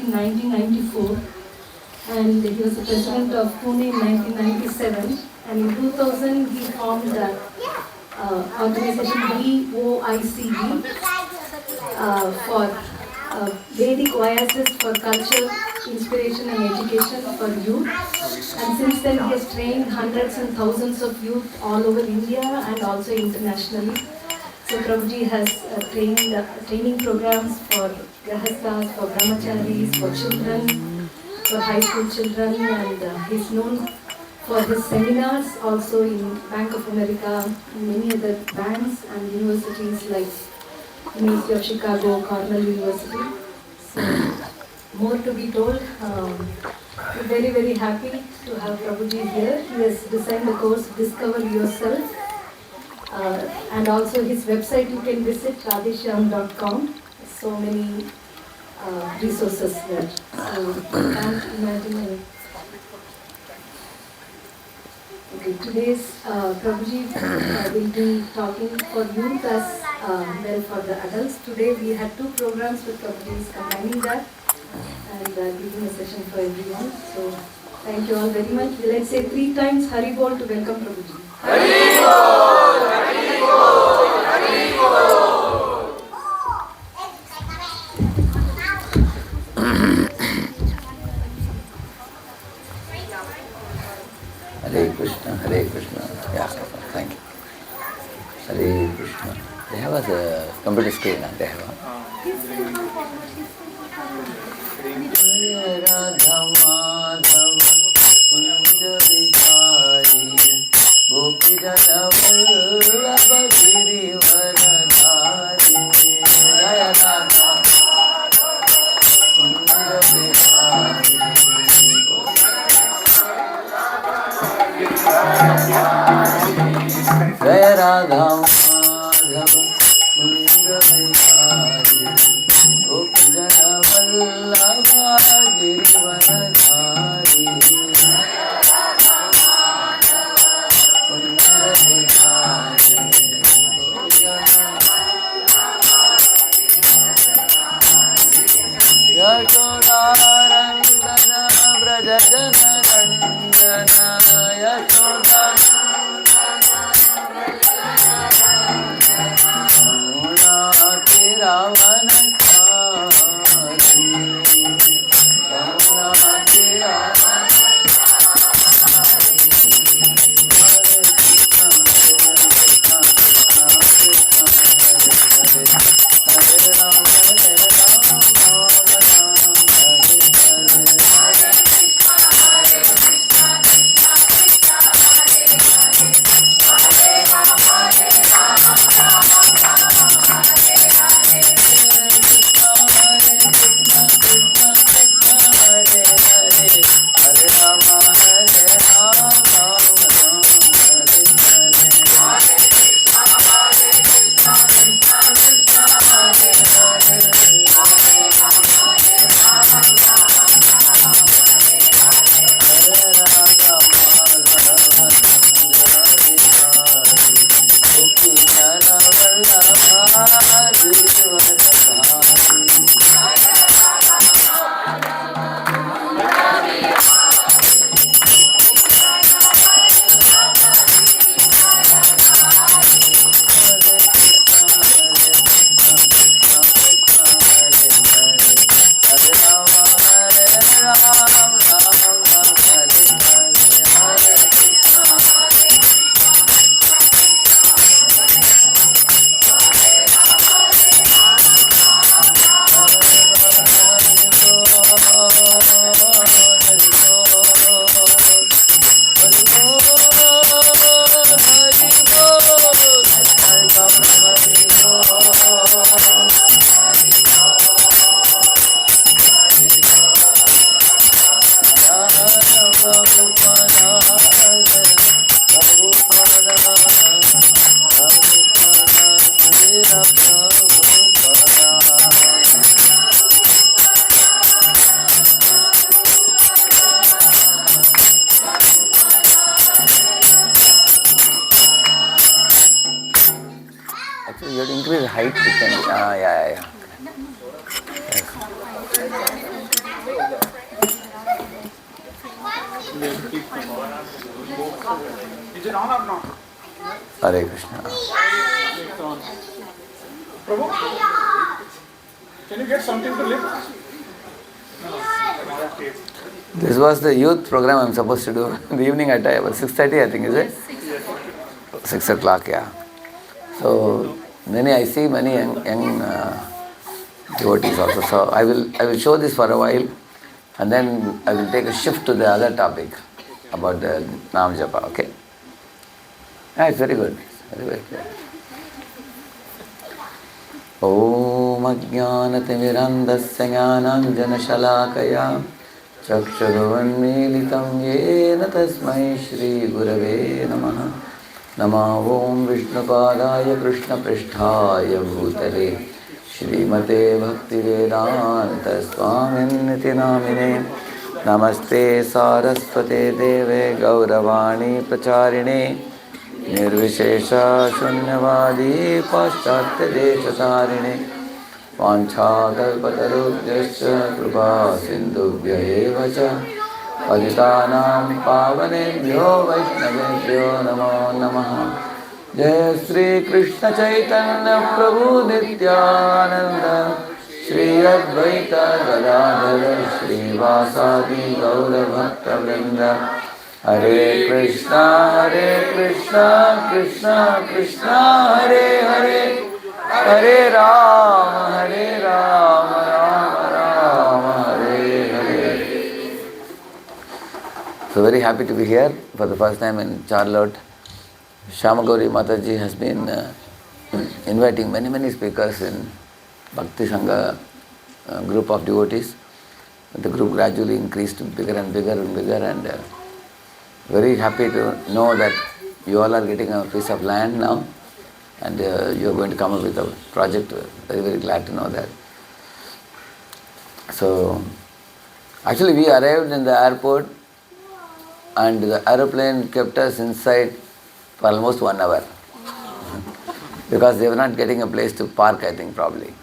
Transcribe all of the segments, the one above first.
in 1994, and he was the president of Pune in 1997. And in 2000, he formed the organization VOICE for Vedic Oasis for Culture, Inspiration and Education for Youth. And since then he has trained hundreds and thousands of youth all over India and also internationally. So Prabhuji has training programs for Grahasthas, for Brahmacharis, for children, for high school children, and he's known for his seminars also in Bank of America, many other banks and universities like University of Chicago, Cornell University. So, more to be told. We're very, very happy to have Prabhuji here. He has designed the course Discover Yourself. And also his website you can visit, radheshyam.com. So many resources there. So, can't imagine. Okay, today's Prabhuji will be talking for youth as well for the adults. Today we had two programs with Prabhuji combining that and giving a session for everyone. So thank you all very much. Let's say 3 times Hari Bol to welcome Prabhuji. Hari Bol! Hari Bol! Hari Bol! Hare Krishna, Hare Krishna. Yeah, thank you. Hare Krishna. They have a computer screen, they have a. Radha Madhava Kunja Vihari Gopi Jana Vallabha Girivaradhari Jaya Radha Kunja Vihari Jaya Radha Madhava Kunja Vihari Gopi Jana Vallabha Girivaradhari Kunja Vihari Yashodarandana Brajajana Randana Yamunati Ravana Chari Yamunati Ravana Actually, you have to increase the height. Yeah. Yes. Is it on or not? Hare Krishna. Prabhu, can you get something to lift? This was the youth program I'm supposed to do in the evening at about 6:30, I think, is it? 6 o'clock, yeah. So I see many young devotees also. So I will show this for a while, and then I will take a shift to the other topic about the Nam Japa, okay? Yeah, it's very good. Very, very good. Om Ajnanatimirandasya Jnananjanashalakaya Chakshurvanmilitam Yena Tasmai Shri Gurave Namaha Nama Om Vishnupadaya Krishna Pristhaya Bhutale Shrimate Bhakti Vedanta Swaminiti Namine Namaste Saraswate Deve Gauravani Pracharine Nirvishesha Shunyavadi Paschatya Deshatarine Vanchakalpatarubhyascha Kripa Sindhubhya eva cha Patitanam Pavanebhyo Vaishnavebhyo Namo Namaha Jai Sri Krishna Chaitanya Prabhu Nityananda Shri Advaita Gadadhara Shri Vasadi Gaura Bhakta Vrinda Hare Krishna, Krishna Krishna, Hare Hare, Hare Rama, Rama Rama, Hare Hare. So very happy to be here for the first time in Charlotte. Shamagauri Mataji has been inviting many speakers in Bhakti Sangha group of devotees. The group gradually increased to bigger and bigger and very happy to know that you all are getting a piece of land now and you are going to come up with a project. Very glad to know that. So actually we arrived in the airport and the aeroplane kept us inside for almost 1 hour because they were not getting a place to park, I think probably.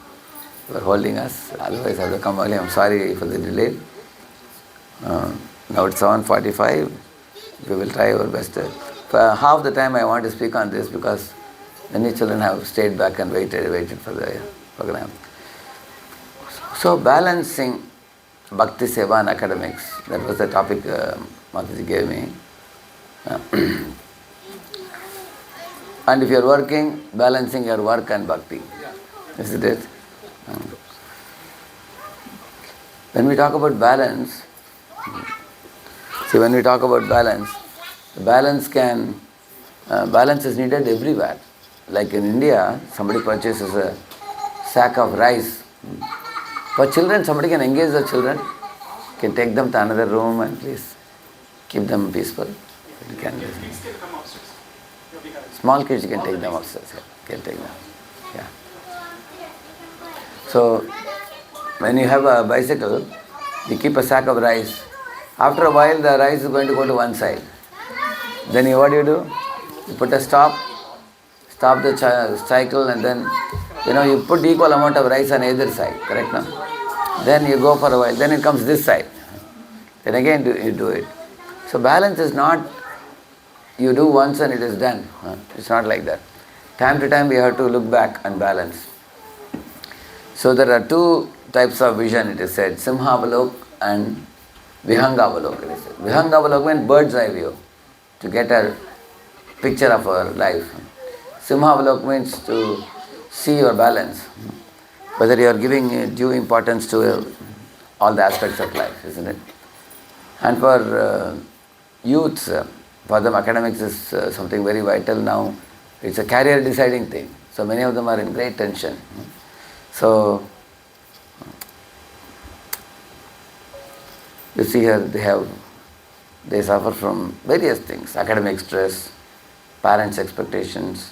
They were holding us, otherwise I would have come early. I'm sorry for the delay. Now it's 7:45. We will try our best. For half the time I want to speak on this because many children have stayed back and waited for the program. So balancing Bhakti, Seva and academics, that was the topic Mataji gave me. And if you are working, balancing your work and Bhakti. Isn't it? When we talk about balance, when we talk about balance, balance is needed everywhere. Like in India, somebody purchases a sack of rice. For children, somebody can engage the children, can take them to another room and please keep them peaceful. You can small kids, you can take them upstairs. Can take them. Yeah. So when you have a bicycle, you keep a sack of rice. After a while, the rice is going to go to one side. Then what do? You put a stop the cycle, and then you put equal amount of rice on either side, correct now? Then you go for a while, then it comes this side. Then again you do it. So balance is not you do once and it is done. It's not like that. Time to time we have to look back and balance. So there are two types of vision, it is said, Simhavalok and Vihangavalok. It is said. Vihangavalok means bird's eye view, to get a picture of our life. Simhavalok means to see your balance, whether you are giving due importance to all the aspects of life, isn't it? And for youths, for them academics is something very vital now. It's a career deciding thing. So many of them are in great tension. So you see here they suffer from various things: academic stress, parents' expectations,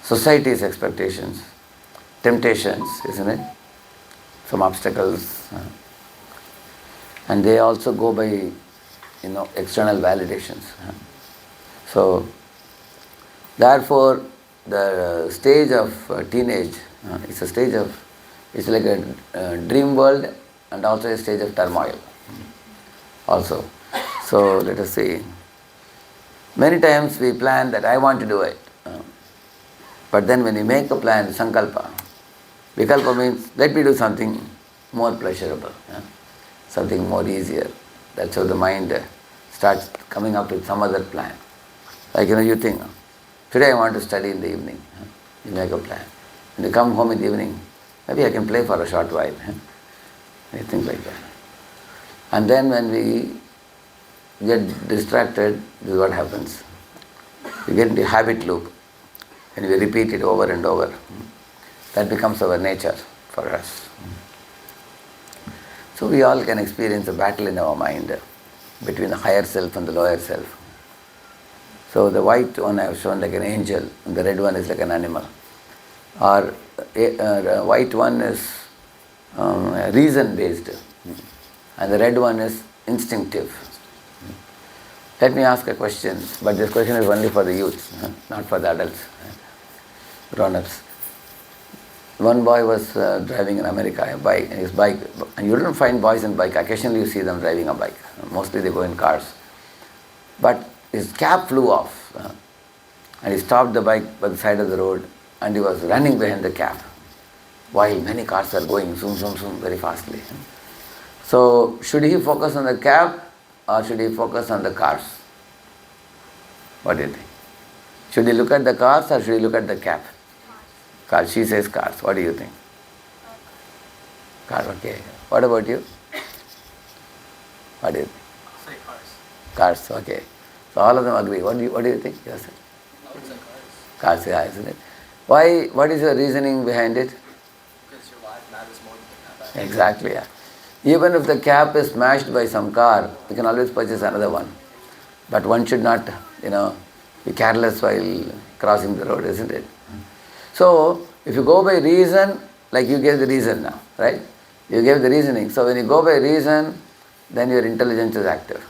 society's expectations, temptations, isn't it? Some obstacles. And they also go by, external validations. So, therefore, the stage of teenage it's like a dream world and also a stage of turmoil. Also. So let us see. Many times we plan that I want to do it. But then when we make a plan, sankalpa, vikalpa means let me do something more pleasurable, something more easier. That's how the mind starts coming up with some other plan. Like you think, today I want to study in the evening. You make a plan. When you come home in the evening, maybe I can play for a short while. Things like that. And then when we get distracted, this is what happens. We get into a habit loop and we repeat it over and over. That becomes our nature for us. So we all can experience a battle in our mind between the higher self and the lower self. So the white one I have shown like an angel, and the red one is like an animal. Or the white one is reason based, and the red one is instinctive. Let me ask a question, but this question is only for the youths, not for the adults, grown-ups. One boy was driving in America a bike, and his bike, and you don't find boys in bike, occasionally you see them driving a bike. Mostly they go in cars. But his cap flew off, and he stopped the bike by the side of the road, and he was running behind the cap, while many cars are going zoom, zoom, zoom very fastly. So should he focus on the cap or should he focus on the cars? What do you think? Should he look at the cars or should he look at the cap? Cars. She says cars. What do you think? Cars, okay. What about you? What do you think? Say Cars, okay. So all of them agree. What do you think? Yes. Cars, yeah, isn't it? Why? What is your reasoning behind it? Because your life matters more than the cap. Exactly, yeah. Even if the cap is smashed by some car, you can always purchase another one. But one should not, be careless while crossing the road, isn't it? So, if you go by reason, like you gave the reason now, right? You gave the reasoning. So when you go by reason, then your intelligence is active.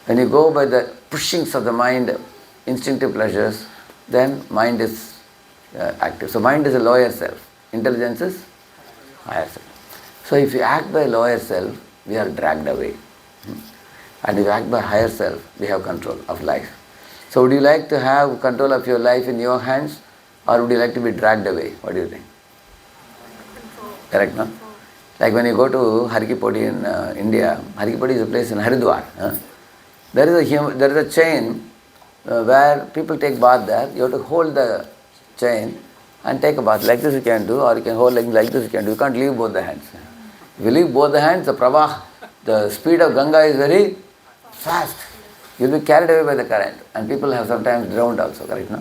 When you go by the pushings of the mind, instinctive pleasures, then mind is active. So mind is a lower self. Intelligence is higher self. So if you act by lower self, we are dragged away. And if you act by higher self, we have control of life. So would you like to have control of your life in your hands, or would you like to be dragged away? What do you think? Correct, no? Like when you go to Harikipodi in India, Harikipodi is a place in Haridwar. There is a chain where people take bath there. You have to hold the chain and take a bath. Like this you can do, or you can hold like this you can do. You can't leave both the hands. If you leave both the hands, the pravah, the speed of Ganga is very fast. You will be carried away by the current. And people have sometimes drowned also, correct, no?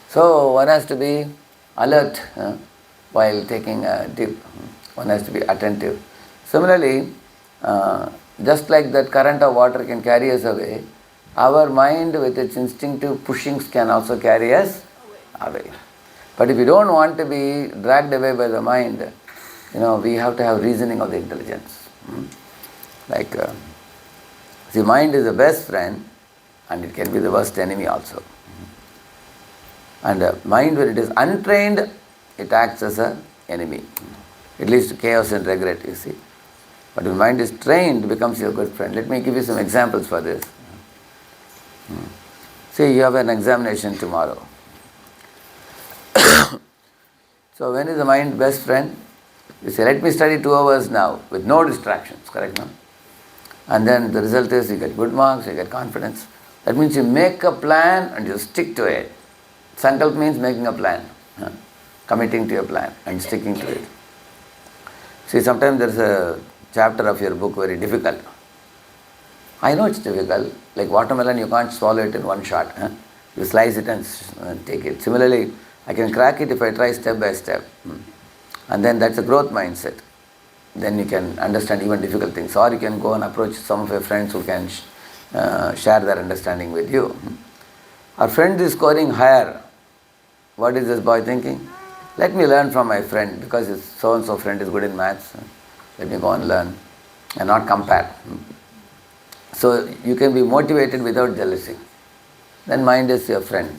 So one has to be alert while taking a dip. One has to be attentive. Similarly, just like that current of water can carry us away, our mind with its instinctive pushings can also carry us away. But if you don't want to be dragged away by the mind, we have to have reasoning of the intelligence. Like, the mind is the best friend and it can be the worst enemy also. And the mind, when it is untrained, it acts as an enemy. It leads to chaos and regret, you see. But when mind is trained, it becomes your good friend. Let me give you some examples for this. See, you have an examination tomorrow. So when is the mind best friend? You say, let me study 2 hours now with no distractions, correct, no? And then the result is you get good marks, you get confidence. That means you make a plan and you stick to it. Sankalp means making a plan, committing to your plan and sticking to it. See, sometimes there is a chapter of your book very difficult. I know it's difficult. Like watermelon, you can't swallow it in one shot. You slice it and take it. Similarly, I can crack it if I try step by step. And then that's a growth mindset. Then you can understand even difficult things. Or you can go and approach some of your friends who can share their understanding with you. Our friend is scoring higher. What is this boy thinking? Let me learn from my friend because his so-and-so friend is good in maths. Let me go and learn and not compare. So you can be motivated without jealousy. Then mind is your friend.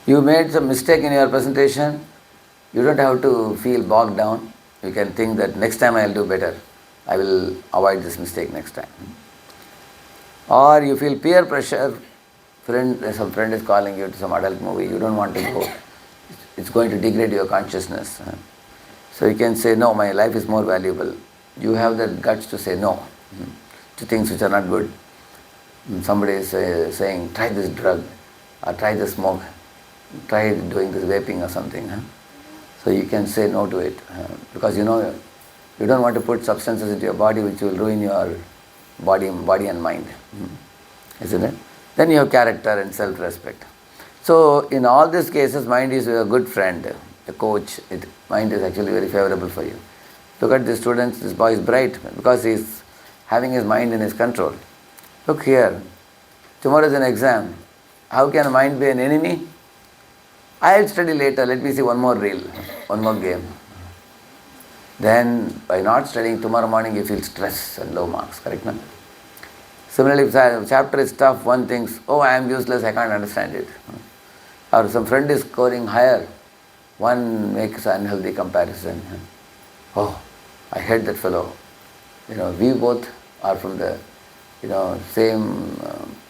You made some mistake in your presentation. You don't have to feel bogged down. You can think that next time I will do better. I will avoid this mistake next time. Or you feel peer pressure, some friend is calling you to some adult movie, you don't want to go. It's going to degrade your consciousness. So you can say, no, my life is more valuable. You have the guts to say no to things which are not good. Somebody is saying, try this drug, or try this smoke, try doing this vaping or something. So you can say no to it, because you know you don't want to put substances into your body which will ruin your body and mind. Isn't it? Then you have character and self-respect. So in all these cases, mind is a good friend, a coach. Mind is actually very favorable for you. Look at the students, this boy is bright because he is having his mind in his control. Look here, tomorrow is an exam. How can mind be an enemy? I'll study later, let me see one more reel, one more game. Then by not studying, tomorrow morning you feel stress and low marks, correct? No? Similarly, if the chapter is tough, one thinks, oh, I am useless, I can't understand it. Or some friend is scoring higher, one makes an unhealthy comparison. Oh, I hate that fellow. We both are from the same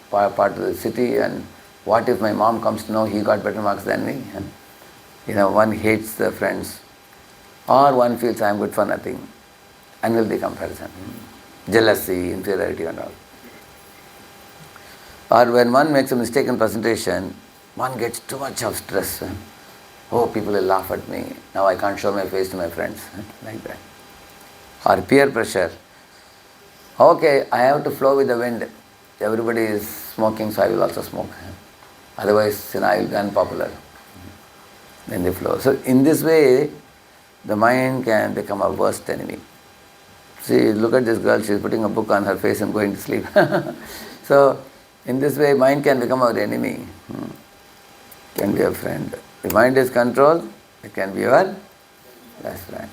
part of the city, and what if my mom comes to know he got better marks than me? One hates the friends. Or one feels I am good for nothing. Unhealthy comparison. Jealousy, inferiority and all. Or when one makes a mistake in presentation, one gets too much of stress. Oh, people will laugh at me. Now I can't show my face to my friends. Like that. Or peer pressure. Okay, I have to flow with the wind. Everybody is smoking, so I will also smoke. Otherwise, I will be unpopular. Then they flow. So in this way, the mind can become a worst enemy. See, look at this girl, she is putting a book on her face and going to sleep. So, in this way, mind can become our enemy. Can be a friend. If mind is controlled, it can be our best friend.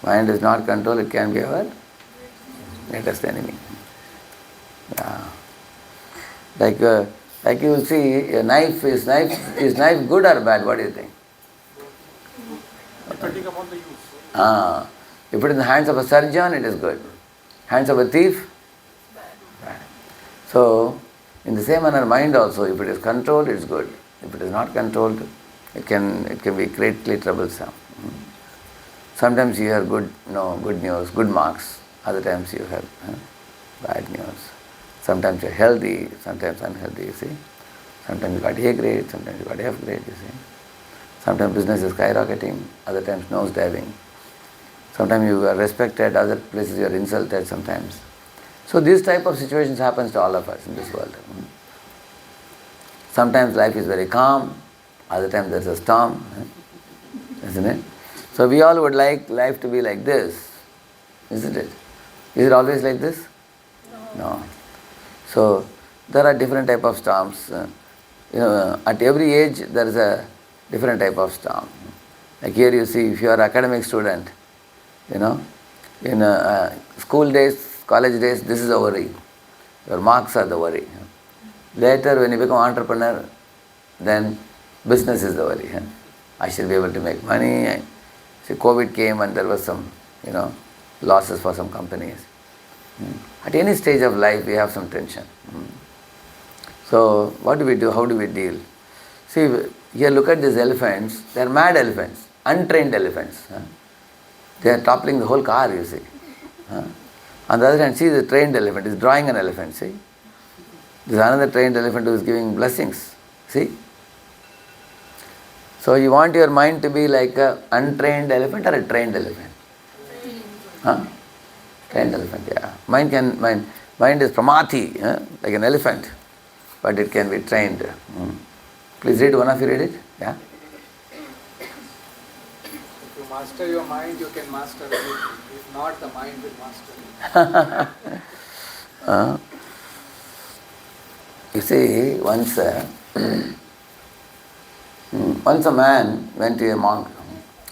Mind is not controlled, it can be our greatest enemy. Yeah. Like you will see, a knife is knife good or bad? What do you think? Depending upon the use. You put it in the hands of a surgeon, it is good. Hands of a thief, bad. So, in the same manner, mind also, if it is controlled, it is good. If it is not controlled, it can be greatly troublesome. Sometimes you have good news, good marks. Other times you have bad news. Sometimes you are healthy, sometimes unhealthy, you see. Sometimes you got A grade, sometimes you got F grade, you see. Sometimes business is skyrocketing, other times nose diving. Sometimes you are respected, other places you are insulted sometimes. So these type of situations happens to all of us in this world. Sometimes life is very calm, other times there is a storm, isn't it? So we all would like life to be like this, isn't it? Is it always like this? No. So there are different type of storms. At every age there is a different type of storm. Like here you see, if you are an academic student, in school days, college days, this is a worry. Your marks are the worry. Later when you become entrepreneur, then business is the worry. I should be able to make money. See, COVID came and there was some, losses for some companies. At any stage of life, we have some tension. So what do we do? How do we deal? See, here look at these elephants. They are mad elephants, untrained elephants. They are toppling the whole car, you see. On the other hand, see the trained elephant is drawing an elephant, see. There's another trained elephant who is giving blessings, see. So you want your mind to be like an untrained elephant or a trained elephant? Trained elephant, yeah. Mind is pramati, like an elephant, but it can be trained. Please read, one of you read it, yeah. If you master your mind, you can master everything. If not, the mind will master you. You see, once a man went to a monk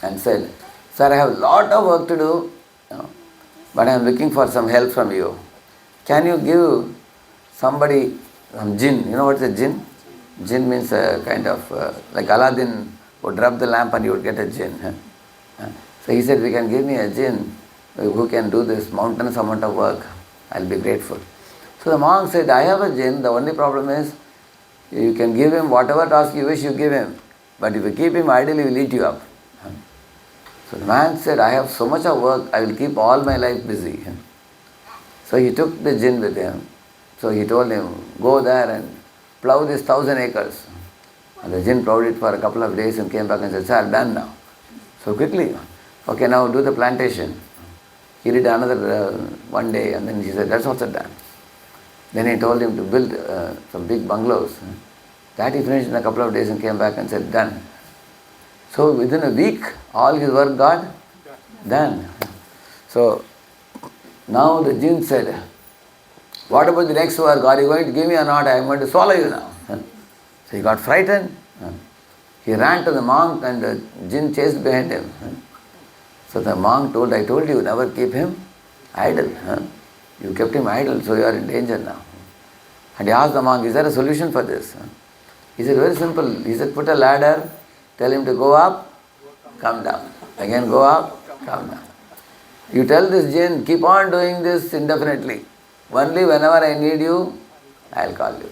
and said, "Sir, I have a lot of work to do, but I am looking for some help from you. Can you give somebody some jinn?" You know what is a jinn? Jinn means a kind of, like Aladdin would rub the lamp and you would get a jinn. So he said, "If you can give me a jinn who can do this mountainous amount of work, I'll be grateful." So the monk said, I have a jinn, the only problem is, you can give him whatever task you wish, you give him. But if you keep him idle, he will eat you up. So the man said, I have so much of work, I will keep all my life busy. So he took the jinn with him. So he told him, go there and plough this 1,000 acres. And the jinn plowed it for a couple of days and came back and said, sir, done now. So quickly, okay, now do the plantation. He did another one day, and then he said, that's also done. Then he told him to build some big bungalows. That he finished in a couple of days and came back and said, done. So within a week, all his work got done. So now the jinn said, what about the next work? Are you going to give me or not? I am going to swallow you now. So he got frightened. He ran to the monk and the jinn chased behind him. So the monk told, I told you, never keep him idle. You kept him idle, so you are in danger now. And he asked the monk, is there a solution for this? He said, very simple. He said, put a ladder, tell him to go up, come down. Again go up, come down. You tell this jinn, keep on doing this indefinitely. Only whenever I need you, I'll call you.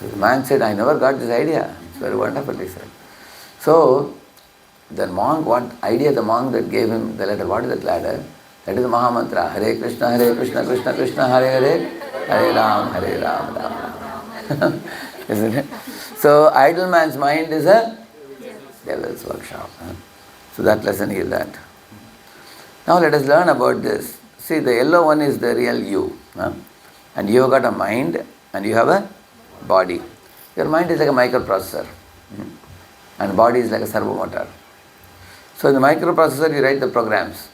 So the man said, I never got this idea. It's very wonderful, he said. So the monk, the monk that gave him the ladder, what is that ladder? That is the Mahamantra. Hare Krishna, Krishna Krishna, Hare Hare, Hare Ram, Ram Ram. Isn't it? So idle man's mind is a devil's workshop. So that lesson he learned. Now let us learn about this. See, the yellow one is the real you. And you have got a mind and you have a body. Your mind is like a microprocessor. And body is like a servo motor. So in the microprocessor you write the programs.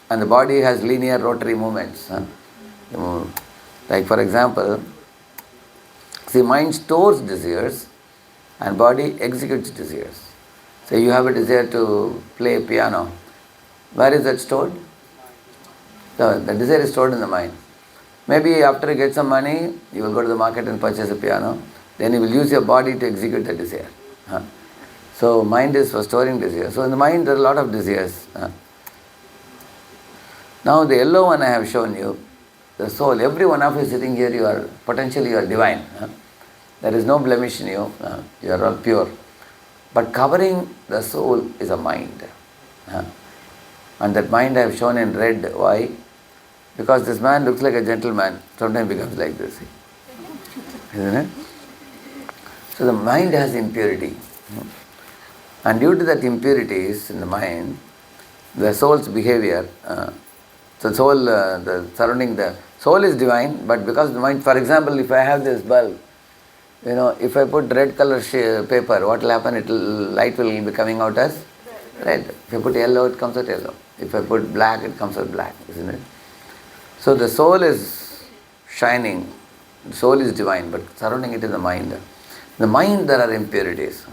And the body has linear rotary movements. Like for example, see, mind stores desires and body executes desires. So you have a desire to play piano. Where is that stored? The desire is stored in the mind. Maybe after you get some money, you will go to the market and purchase a piano. Then you will use your body to execute the desire. So mind is for storing desire. So in the mind there are a lot of desires. Now the yellow one I have shown you, the soul. Every one of you sitting here, you are potentially you are divine. There is no blemish in you. You are all pure. But covering the soul is a mind. And that mind I have shown in red. Why? Because this man looks like a gentleman. Sometimes becomes like this. Isn't it? So the mind has impurity. And due to that impurities in the mind, the soul's behavior, the soul is divine, but because the mind, for example, if I have this bulb, if I put red color paper, what will happen? Light will be coming out as red. If I put yellow, it comes out yellow. If I put black, it comes out black, isn't it? So the soul is shining, the soul is divine, but surrounding it is the mind. In the mind there are impurities.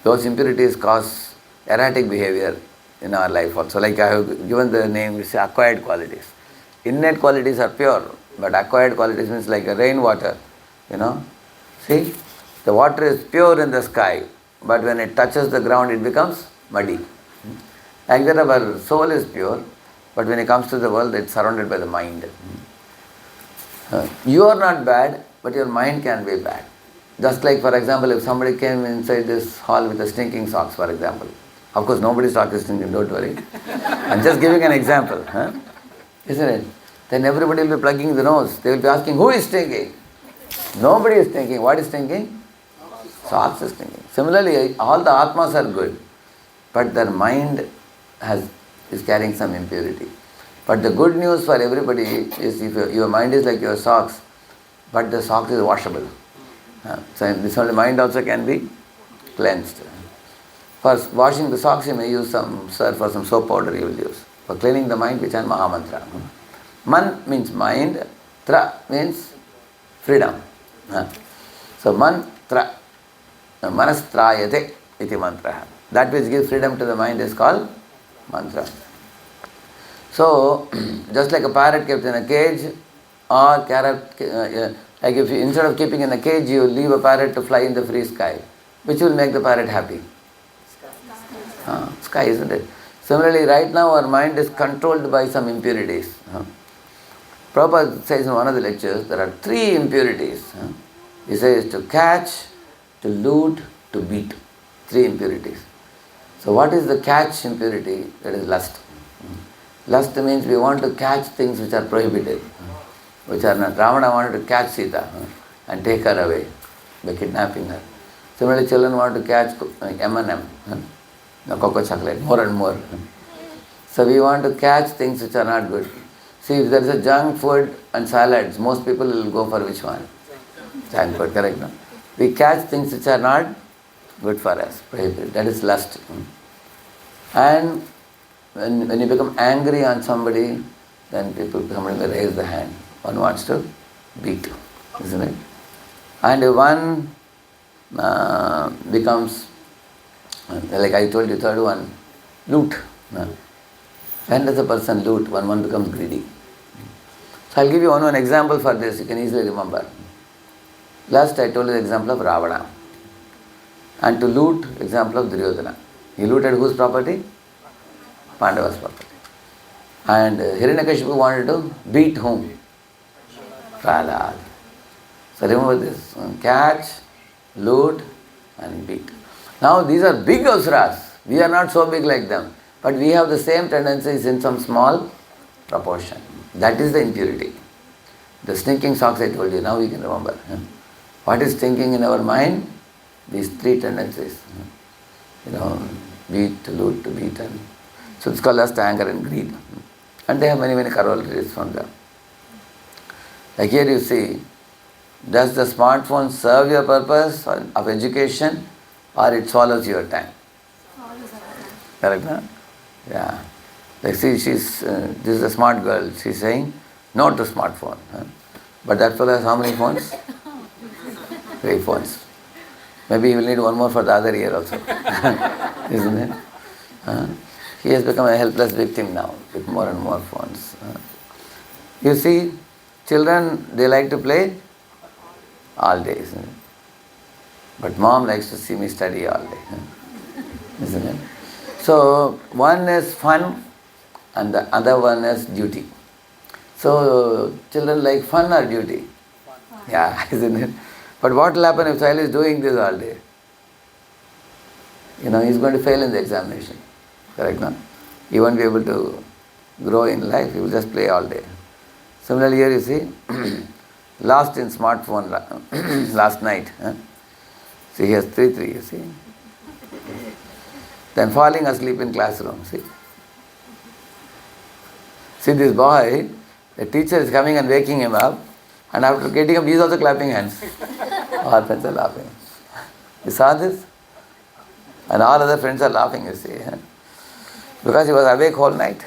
Those impurities cause erratic behavior in our life also. Like I have given the name, we say acquired qualities. Innate qualities are pure, but acquired qualities means like a rainwater, See, the water is pure in the sky, but when it touches the ground, it becomes muddy. Like that our soul is pure, but when it comes to the world, it's surrounded by the mind. You are not bad, but your mind can be bad. Just like, for example, if somebody came inside this hall with a stinking socks, for example. Of course, nobody's sock is stinking, don't worry. I'm just giving an example. Isn't it? Then everybody will be plugging the nose. They will be asking, who is stinking? Nobody is stinking. What is stinking? Socks is stinking. Similarly, all the Atmas are good, but their mind is carrying some impurity. But the good news for everybody is if your mind is like your socks, but the socks is washable. So this only mind also can be cleansed. For washing the socks, you may use some surf or some soap powder you will use. For cleaning the mind, we chant Mahamantra. Man means mind, tra means freedom. So mantra, manastrayate iti mantra. That which gives freedom to the mind is called mantra. So, just like a parrot kept in a cage, or like if you, instead of keeping in a cage, you leave a parrot to fly in the free sky, which will make the parrot happy? Sky, isn't it? Similarly, right now our mind is controlled by some impurities. Prabhupada says in one of the lectures, there are three impurities. He says to catch, to loot, to beat. Three impurities. So what is the catch impurity? That is lust. Lust means we want to catch things which are prohibited, which are not. Ravana wanted to catch Sita and take her away by kidnapping her. Similarly, children want to catch M&M, cocoa chocolate, more and more. So we want to catch things which are not good. See, if there is a junk food and salads, most people will go for which one? Junk food, correct? No? We catch things which are not good for us, prohibited. That is lust. And when you become angry on somebody, then somebody may raise the hand. One wants to beat, isn't it? And one becomes, like I told you, third one, loot. When does a person loot? One becomes greedy. So I'll give you one example for this, you can easily remember. Last I told you the example of Ravana. And to loot, example of Duryodhana. He looted whose property? Pandava's property. And Hiranyakashipu wanted to beat whom? Prahlad. So remember this, catch, loot and beat. Now these are big asuras. We are not so big like them. But we have the same tendencies in some small proportion. That is the impurity. The stinking socks I told you, now we can remember. What is thinking in our mind? These three tendencies. Beat, to loot, to beat. And so it's called lust, anger and greed. And they have many, many corollaries from them. Like here you see, does the smartphone serve your purpose of education or it swallows your time? Correct, no? Yeah. Like see, this is a smart girl. She's saying no to smartphone. But that fellow has how many phones? 3 phones. Maybe he will need one more for the other ear also. Isn't it? He has become a helpless victim now with more and more phones. You see, children, they like to play all day, isn't it? But mom likes to see me study all day. Isn't it? So one is fun and the other one is duty. So children like fun or duty? Yeah, isn't it? But what will happen if child is doing this all day? He's going to fail in the examination. Correct, no? He won't be able to grow in life, he will just play all day. Similarly here you see, lost in smartphone last night. See, he has 3, you see. Then falling asleep in classroom, see. See this boy, the teacher is coming and waking him up, and after getting up, he is also clapping hands. All friends are laughing. You saw this? And all other friends are laughing, you see. Because he was awake whole night.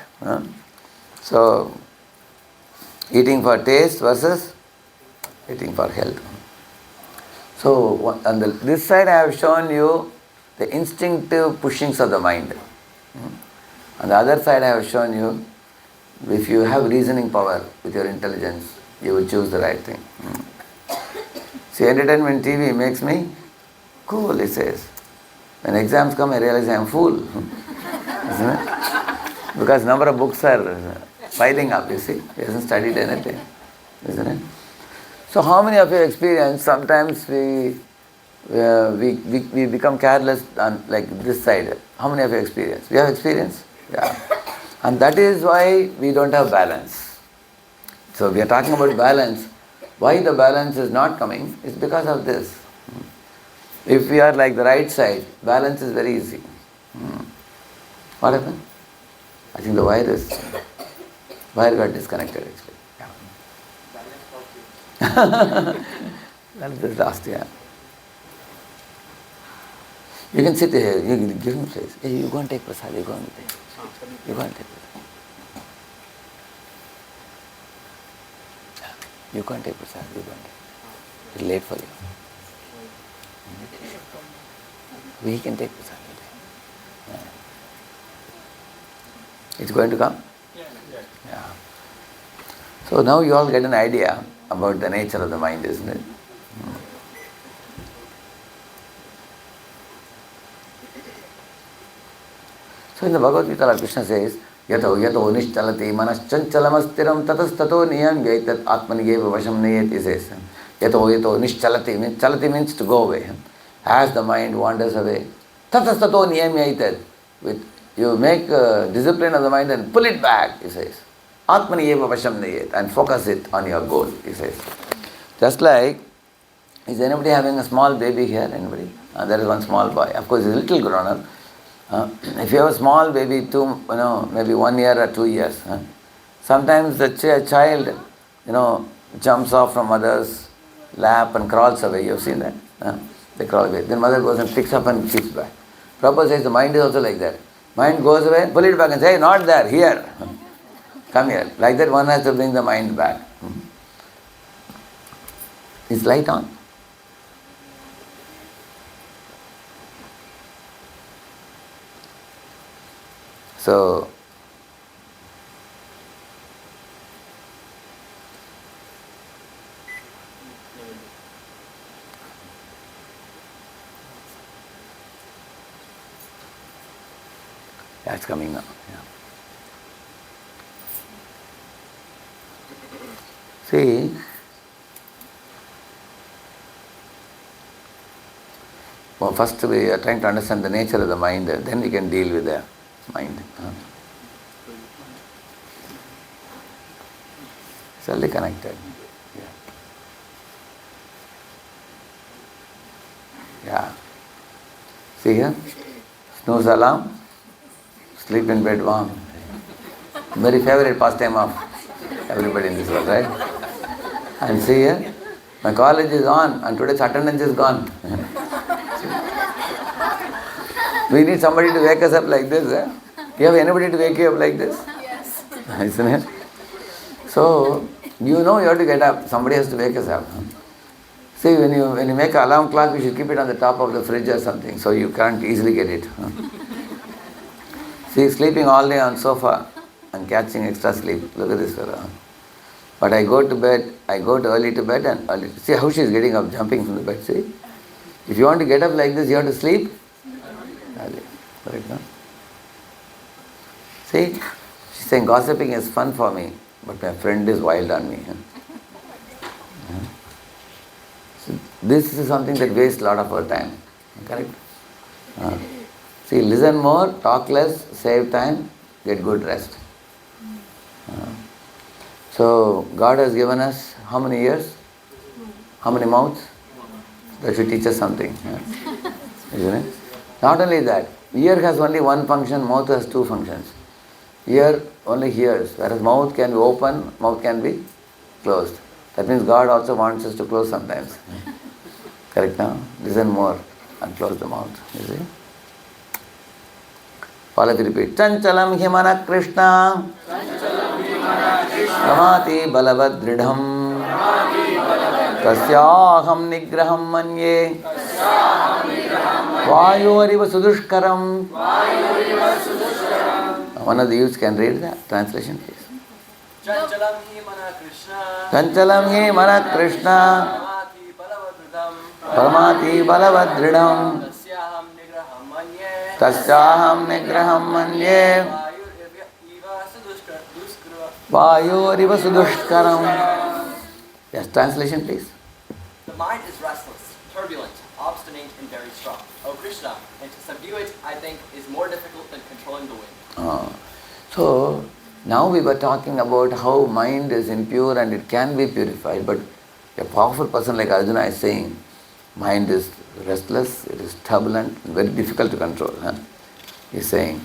So, eating for taste versus eating for health. So, on this side I have shown you the instinctive pushings of the mind. On the other side I have shown you, if you have reasoning power with your intelligence, you will choose the right thing. See, entertainment TV makes me cool, he says. When exams come, I realize I am fool. Isn't it? Because number of books are piling up, you see. He hasn't studied anything. Isn't it? So how many of you experience, sometimes we become careless on like this side. How many of you experience? We have experience? Yeah. And that is why we don't have balance. So we are talking about balance. Why the balance is not coming is because of this. If we are like the right side, balance is very easy. What happened? I think the wire got disconnected actually. Yeah. That is last, yeah. You can sit here, you give him place. Hey, you go and take prasad, you go and take. You go and take prasad. You can't take prasad, you go and take. It's late for you. We can take prasad today. Yeah. It's going to come? Yeah. So now you all get an idea about the nature of the mind, isn't it? So in the Bhagavad Gita, Krishna says, Yato yato nishchalati manaschanchalamasstiram tatastato niyam yaitat atmanigeva vasham niyet, he says. Yato yato nishchalati, chalati means to go away. As the mind wanders away, tatastato niyam yaitat, with you make discipline of the mind and pull it back, he says. Atmanigeva vasham niyet, and focus it on your goal, he says. Just like, is anybody having a small baby here? Anybody? There is one small boy. Of course, he's a little grown up. If you have a small baby, maybe 1 year or 2 years, sometimes the child, jumps off from mother's lap and crawls away. You have seen that? They crawl away. Then mother goes and picks up and keeps back. Prabhupada says the mind is also like that. Mind goes away, pull it back and say, not there, here. Come here. Like that one has to bring the mind back. Is light on? So, that's coming now. Yeah. See, well, first we are trying to understand the nature of the mind, then we can deal with the mind. It's only connected. Yeah. See here? Snooze alarm, sleep in bed warm. Very favorite pastime of everybody in this world, right? And see here? My college is on and today's attendance is gone. We need somebody to wake us up like this. You have anybody to wake you up like this? Yes. Isn't it? So, you have to get up. Somebody has to wake us up. See, when you make an alarm clock, you should keep it on the top of the fridge or something, so you can't easily get it. See, sleeping all day on sofa and catching extra sleep. Look at this fellow. But I go early to bed and early. See how she is getting up, jumping from the bed, see? If you want to get up like this, you have to sleep early. Correct, no? See, she's saying gossiping is fun for me, but my friend is wild on me. So this is something that wastes a lot of our time. Correct? See, listen more, talk less, save time, get good rest. So God has given us how many ears? How many mouths? That should teach us something. Isn't it? Not only that, ear has only one function, mouth has two functions. Ear only hears, whereas mouth can be open, mouth can be closed. That means God also wants us to close sometimes. Correct now? Listen more and close the mouth. You see? Follow the repeat. Chanchalam himana Krishna Ramati balavadridham Tasyaham nigraham manye Vayoriva sudushkaram. One of the youths can read that translation, please. Chanchalam hi mana Krishna Chanchalam hi mana Krishna Paramati balavadridham Tasyaham nigraham manye Vayoriva sudushkaram. Yes, translation please. The mind is restless, turbulent, obstinate, and very strong. O Krishna, and to subdue it, I think, is more difficult than controlling the wind. So, now we were talking about how mind is impure and it can be purified, but a powerful person like Arjuna is saying, mind is restless, it is turbulent, very difficult to control. He is saying,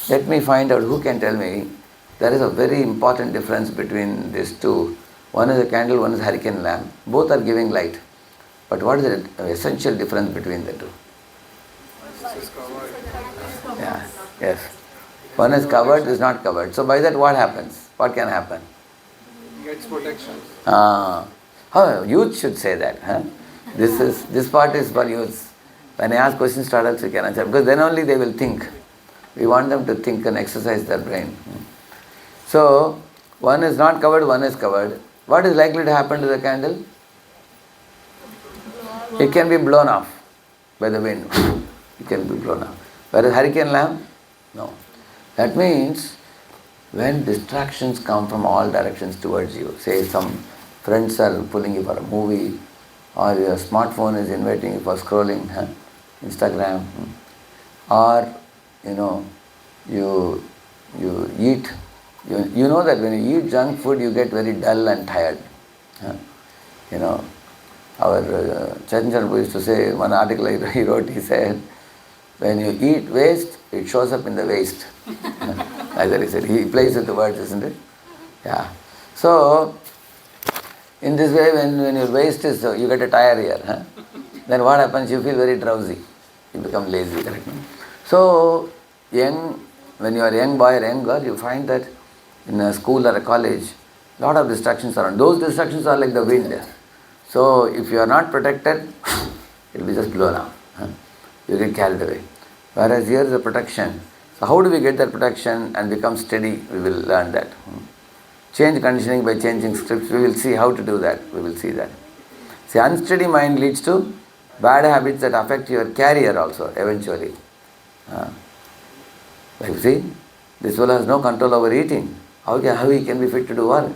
let me find out who can tell me. There is a very important difference between these two. One is a candle, one is a hurricane lamp. Both are giving light. But what is the essential difference between the two? Yeah, yes. One is covered, is not covered. So by that what happens? What can happen? Gets protection. Youth should say that. This part is for youths. When I ask questions, startups, you can answer. Because then only they will think. We want them to think and exercise their brain. So, one is not covered, one is covered. What is likely to happen to the candle? It can be blown off by the wind. It can be blown off. Whereas hurricane lamp, no. That means When distractions come from all directions towards you, say some friends are pulling you for a movie, or your smartphone is inviting you for scrolling, Instagram, or you eat, you know that when you eat junk food you get very dull and tired. Our Chaitanya used to say, one article he wrote, he said, when you eat waste, it shows up in the waste. Like that he said. He plays with the words, isn't it? Yeah. So, in this way, when your waste is, you get a tire here, then what happens? You feel very drowsy. You become lazy, correct? So, when you are a young boy or young girl, you find that in a school or a college, a lot of distractions are on. Those distractions are like the wind. So, if you are not protected, it will be just blown up. You get carried away. Whereas here is a protection. So how do we get that protection and become steady? We will learn that. Change conditioning by changing scripts. We will see how to do that. We will see that. See, unsteady mind leads to bad habits that affect your career also eventually. Like see, this fellow has no control over eating. How he can be fit to do work?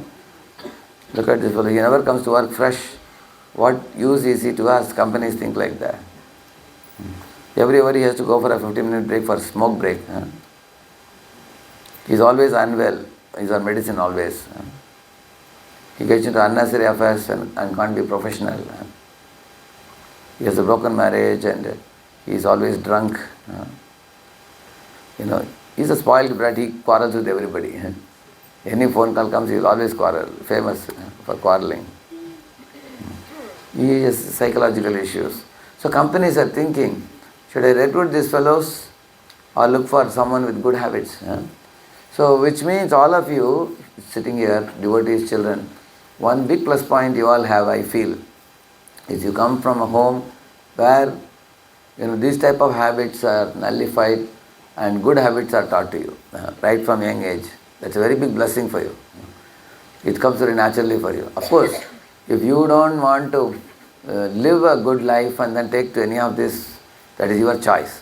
Look at this fellow. He never comes to work fresh. What use is he to us? Companies think like that. Everybody has to go for a 15-minute break for smoke break. He is always unwell. He is on medicine always. He gets into unnecessary affairs and can't be professional. He has a broken marriage and he is always drunk. He is a spoiled brat. He quarrels with everybody. Any phone call comes, he will always quarrel. Famous for quarreling. He has psychological issues. So companies are thinking, should I recruit these fellows or look for someone with good habits? So which means all of you sitting here, devotees, children, one big plus point you all have, I feel, is you come from a home where these type of habits are nullified and good habits are taught to you right from young age. That's a very big blessing for you. It comes very naturally for you. Of course, if you don't want to live a good life and then take to any of this, that is your choice.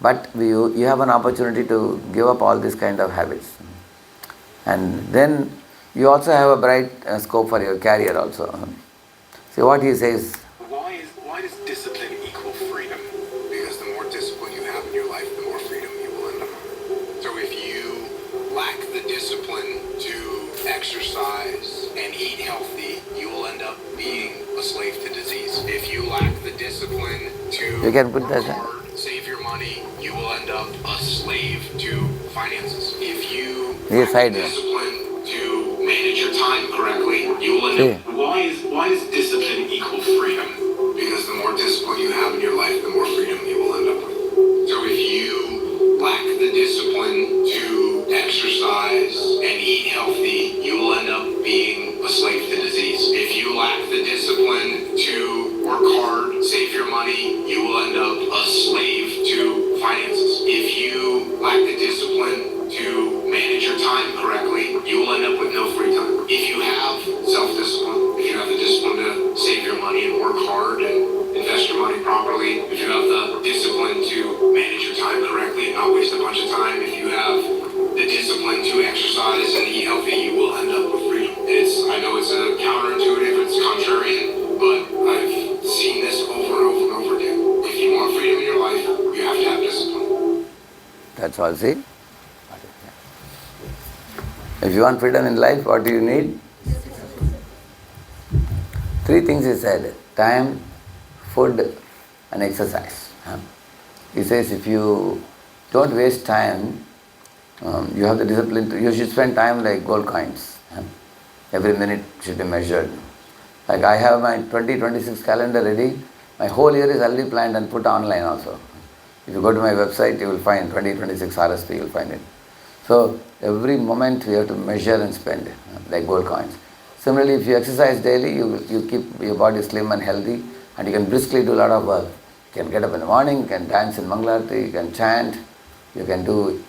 But you have an opportunity to give up all these kind of habits. And then you also have a bright scope for your career also. See what he says. Why does discipline equal freedom? Because the more discipline you have in your life, the more freedom you will end up with. So if you lack the discipline to exercise and eat healthy, you will end up being a slave to disease. If you lack the discipline to You can put work that, hard, save your money, you will end up a slave to finances. If you Yes, lack I the do. discipline to manage your time correctly, you will end up. Why does discipline equal freedom? Because the more discipline you have in your life, the more freedom you will end up with. So if you lack the discipline to exercise and eat healthy, you will end up being a slave to disease. If you lack the discipline to work hard, save your money, you will end up a slave to finances. If you lack the discipline to manage your time correctly, you will end up with no free time. If you have self-discipline, if you have the discipline to save your money and work hard and invest your money properly, if you have the discipline to manage your time correctly and not waste a bunch of time, if you have the discipline to exercise and eat healthy, you will end up with freedom. I know it's a counterintuitive, it's contrarian, but I've seen this over and over and over again. If you want freedom in your life, you have to have discipline. That's all, see? If you want freedom in life, what do you need? Three things he said: time, food and exercise. He says if you don't waste time, you have the discipline you should spend time like gold coins. Every minute should be measured. Like I have my 2026 calendar ready. My whole year is already planned and put online also. If you go to my website, you will find 2026 RSP, you will find it. So every moment we have to measure and spend like gold coins. Similarly, if you exercise daily, you keep your body slim and healthy, and you can briskly do a lot of work. You can get up in the morning, you can dance in Mangalarti, you can chant, you can do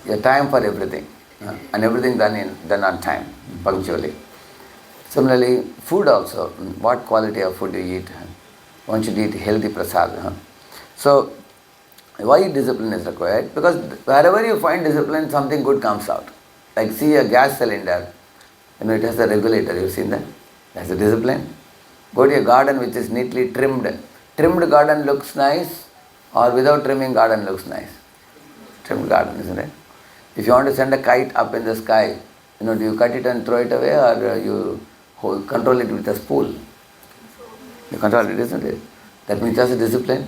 your time for everything, and everything done on time, punctually. Similarly, food also. What quality of food you eat? One should eat healthy prasad. So, why discipline is required? Because wherever you find discipline, something good comes out. Like see a gas cylinder, it has a regulator, you've seen that? That's a discipline. Go to a garden which is neatly trimmed. Trimmed garden looks nice, or without trimming garden looks nice. Trimmed garden, isn't it? If you want to send a kite up in the sky, do you cut it and throw it away, or you control it with a spool? You control it, isn't it? That means that's a discipline.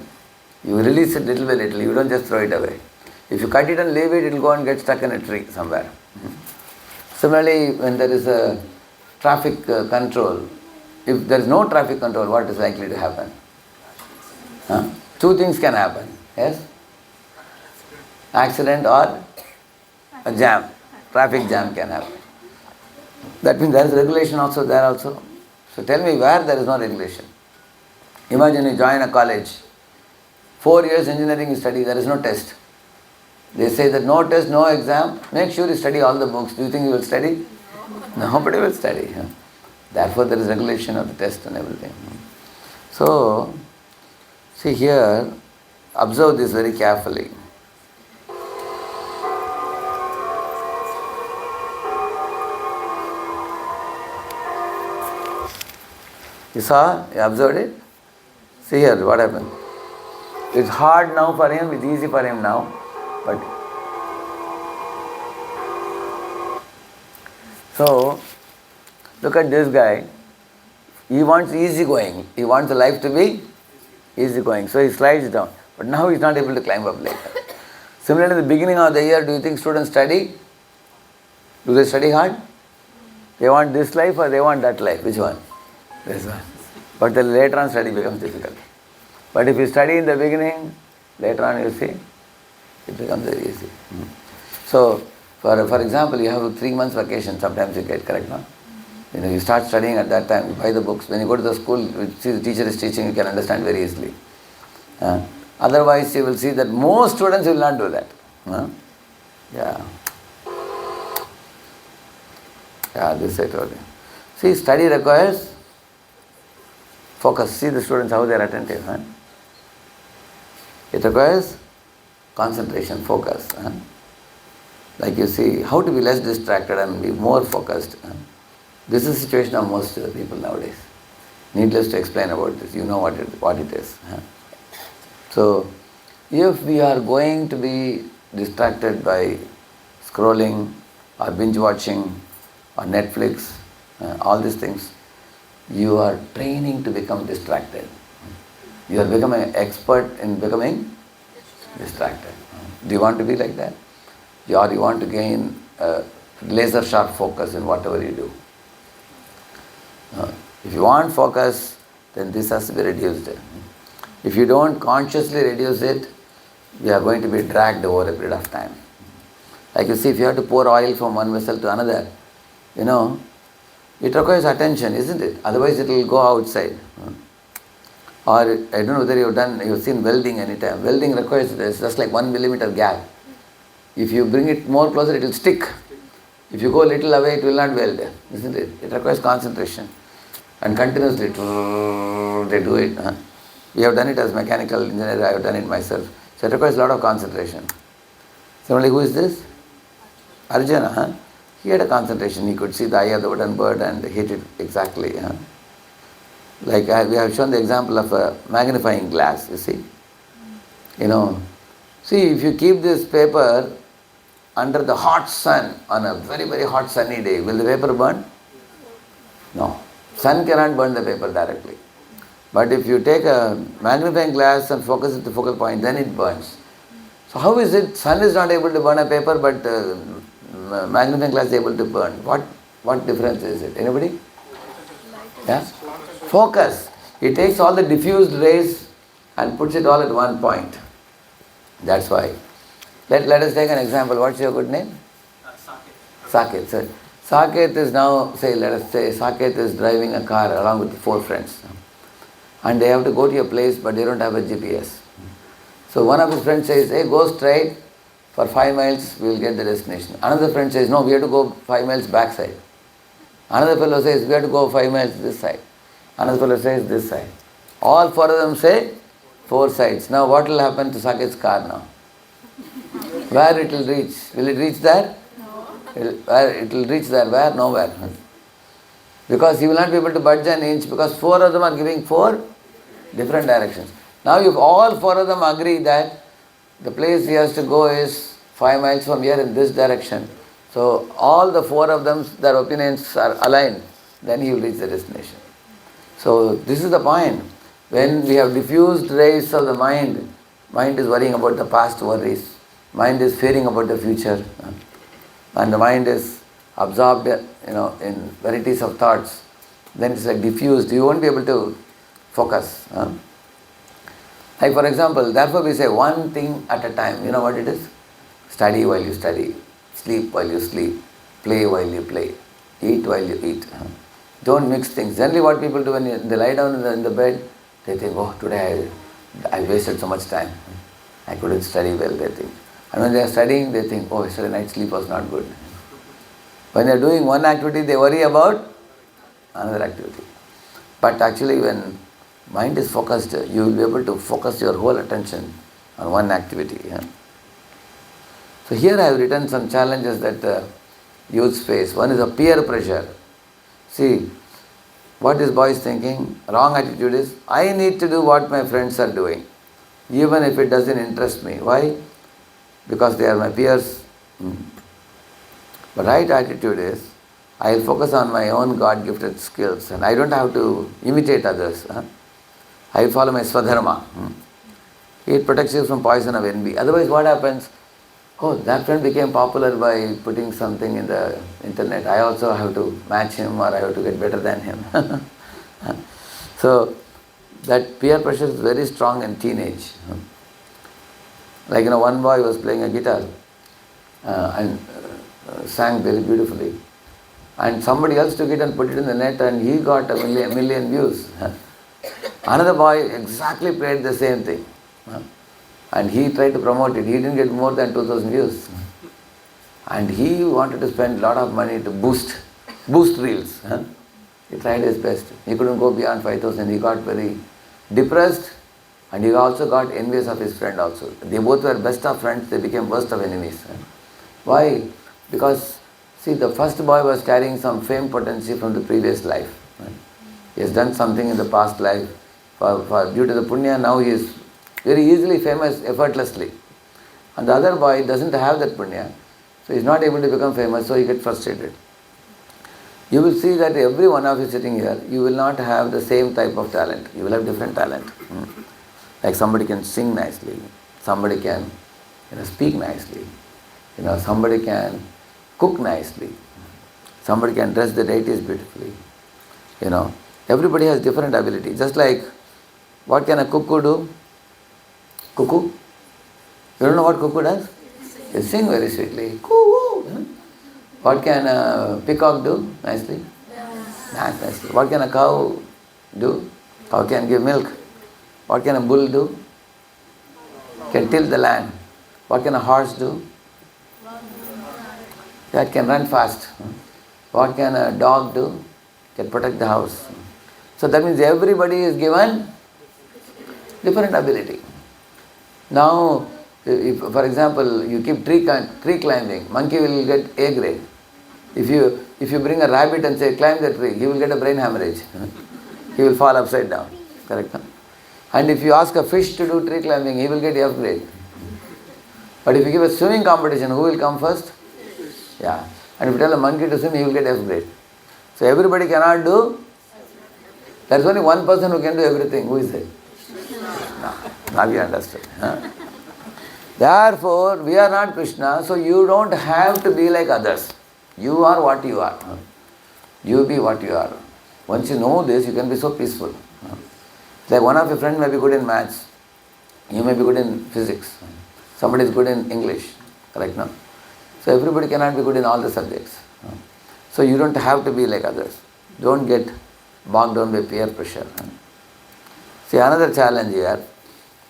You release it little by little, you don't just throw it away. If you cut it and leave it, it will go and get stuck in a tree somewhere. Similarly, when there is a traffic control, if there is no traffic control, what is likely to happen? Two things can happen, yes? Accident or a jam. Traffic jam can happen. That means there is regulation also there also. So tell me where there is no regulation. Imagine you join a college. 4 years engineering you study, there is no test. They say that no test, no exam, make sure you study all the books. Do you think you will study? Nobody will study. Therefore there is regulation of the test and everything. So, see here, observe this very carefully. You saw? You observed it? See here, what happened? It's hard now for him, it's easy for him now. But so, look at this guy. He wants easy going. He wants the life to be easy going. So he slides down. But now he's not able to climb up later. Similarly, in the beginning of the year, do you think students study? Do they study hard? They want this life or they want that life? Which one? This one. But the later on study becomes difficult. But if you study in the beginning, later on you see, it becomes very easy. So, for example, you have a 3 months vacation, sometimes you get, correct, no? You start studying at that time, you buy the books. When you go to the school, you see the teacher is teaching, you can understand very easily. Otherwise, you will see that most students will not do that. Yeah, this I told you. See, study requires focus. See the students, how they are attentive. It requires concentration, focus. Like you see, how to be less distracted and be more focused. This is the situation of most people nowadays. Needless to explain about this, you know what it is. So, if we are going to be distracted by scrolling or binge watching or Netflix, all these things, you are training to become distracted. You are becoming an expert in becoming distracted. Do you want to be like that? Or you want to gain laser sharp focus in whatever you do? If you want focus, then this has to be reduced. If you don't consciously reduce it, we are going to be dragged over a period of time. Like you see, if you have to pour oil from one vessel to another, it requires attention, isn't it? Otherwise it will go outside. Or I don't know whether you've seen welding anytime. Welding requires just like 1 millimeter gap. If you bring it more closer, it will stick. If you go a little away, it will not weld, isn't it? It requires concentration. And continuously, they do it. We have done it as mechanical engineer, I have done it myself. So it requires a lot of concentration. Similarly, who is this? Arjuna. He had a concentration. He could see the eye of the wooden bird and hit it exactly. Like we have shown the example of a magnifying glass, you see. See, if you keep this paper under the hot sun on a very, very hot sunny day, will the paper burn? No. Sun cannot burn the paper directly. But if you take a magnifying glass and focus it to focal point, then it burns. So how is it sun is not able to burn a paper, but magnifying glass is able to burn? What difference is it? Anybody? Yeah? Focus. It takes all the diffused rays and puts it all at one point. That's why. Let us take an example. What's your good name? Saket. So, Saket is now, let us say Saket is driving a car along with 4 friends. And they have to go to a place, but they don't have a GPS. So one of his friends says, hey, go straight for 5 miles, we will get the destination. Another friend says, no, we have to go 5 miles backside. Another fellow says, we have to go 5 miles this side. Another fellow says this side. All 4 of them say 4 sides. Now what will happen to Saket's car now? Where it will reach? Will it reach there? It will reach there, where? Nowhere. Because he will not be able to budge an inch, because four of them are giving four different directions. Now if all four of them agree that the place he has to go is 5 miles from here in this direction, so all the four of them, their opinions are aligned, then he will reach the destination. So this is the point. When we have diffused rays of the mind is worrying about the past worries, mind is fearing about the future, and the mind is absorbed, in varieties of thoughts, then it's like diffused. You won't be able to focus. Like for example, therefore we say one thing at a time. You know what it is? Study while you study, sleep while you sleep, play while you play, eat while you eat. Don't mix things. Generally what people do when they lie down in the bed, they think, oh, today I wasted so much time. I couldn't study well, they think. And when they are studying, they think, oh, yesterday night's sleep was not good. When they are doing one activity, they worry about another activity. But actually when mind is focused, you will be able to focus your whole attention on one activity. So here I have written some challenges that the youth face. One is a peer pressure. See, what this boy is thinking, wrong attitude is, I need to do what my friends are doing, even if it doesn't interest me. Why? Because they are my peers. The right attitude is, I will focus on my own God-gifted skills and I don't have to imitate others. I will follow my Swadharma. It protects you from poison of envy. Otherwise what happens? Oh, that friend became popular by putting something in the internet. I also have to match him, or I have to get better than him. So that peer pressure is very strong in teenage. Like one boy was playing a guitar and sang very beautifully. And somebody else took it and put it in the net and he got a million views. Another boy exactly played the same thing. And he tried to promote it. He didn't get more than 2,000 views. And he wanted to spend a lot of money to boost reels. He tried his best. He couldn't go beyond 5,000. He got very depressed and he also got envious of his friend also. They both were best of friends. They became worst of enemies. Why? Because, see, the first boy was carrying some fame potency from the previous life. He has done something in the past life. Due to the punya, now he is very easily famous, effortlessly. And the other boy doesn't have that punya, so he is not able to become famous, so he gets frustrated. You will see that every one of you sitting here, you will not have the same type of talent. You will have different talent. Like somebody can sing nicely, somebody can speak nicely, somebody can cook nicely, somebody can dress the deities beautifully. Everybody has different ability. Just like, what can a cuckoo do? Cuckoo? You don't know what cuckoo does? They sing very sweetly. Coo-oo. What can a peacock do nicely? Dance nicely. What can a cow do? Cow can give milk. What can a bull do? Can till the land. What can a horse do? That can run fast. What can a dog do? Can protect the house. So that means everybody is given different ability. Now, if, for example, you keep tree climbing, monkey will get A grade. If you bring a rabbit and say, climb the tree, he will get a brain hemorrhage. He will fall upside down. Correct? And if you ask a fish to do tree climbing, he will get F grade. But if you give a swimming competition, who will come first? Yeah. And if you tell a monkey to swim, he will get F grade. So everybody cannot do. There is only one person who can do everything. Who is it? No. Now you understood. Therefore, we are not Krishna, so you don't have to be like others. You are what you are. You be what you are. Once you know this, you can be so peaceful. Like one of your friends may be good in maths, you may be good in physics, somebody is good in English, correct now? So everybody cannot be good in all the subjects. So you don't have to be like others. Don't get bogged down by peer pressure. See, another challenge here,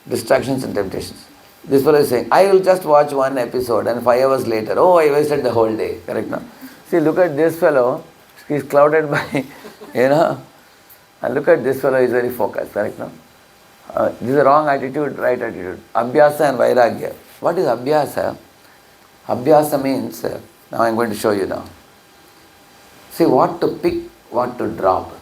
distractions and temptations. This fellow is saying, I will just watch one episode and 5 hours later, oh, I wasted the whole day, correct now? See, look at this fellow, he's clouded by, and look at this fellow, is very focused, correct now? This is a wrong attitude, right attitude. Abhyasa and Vairagya. What is Abhyasa? Abhyasa means Now I am going to show you now. See, what to pick, what to drop.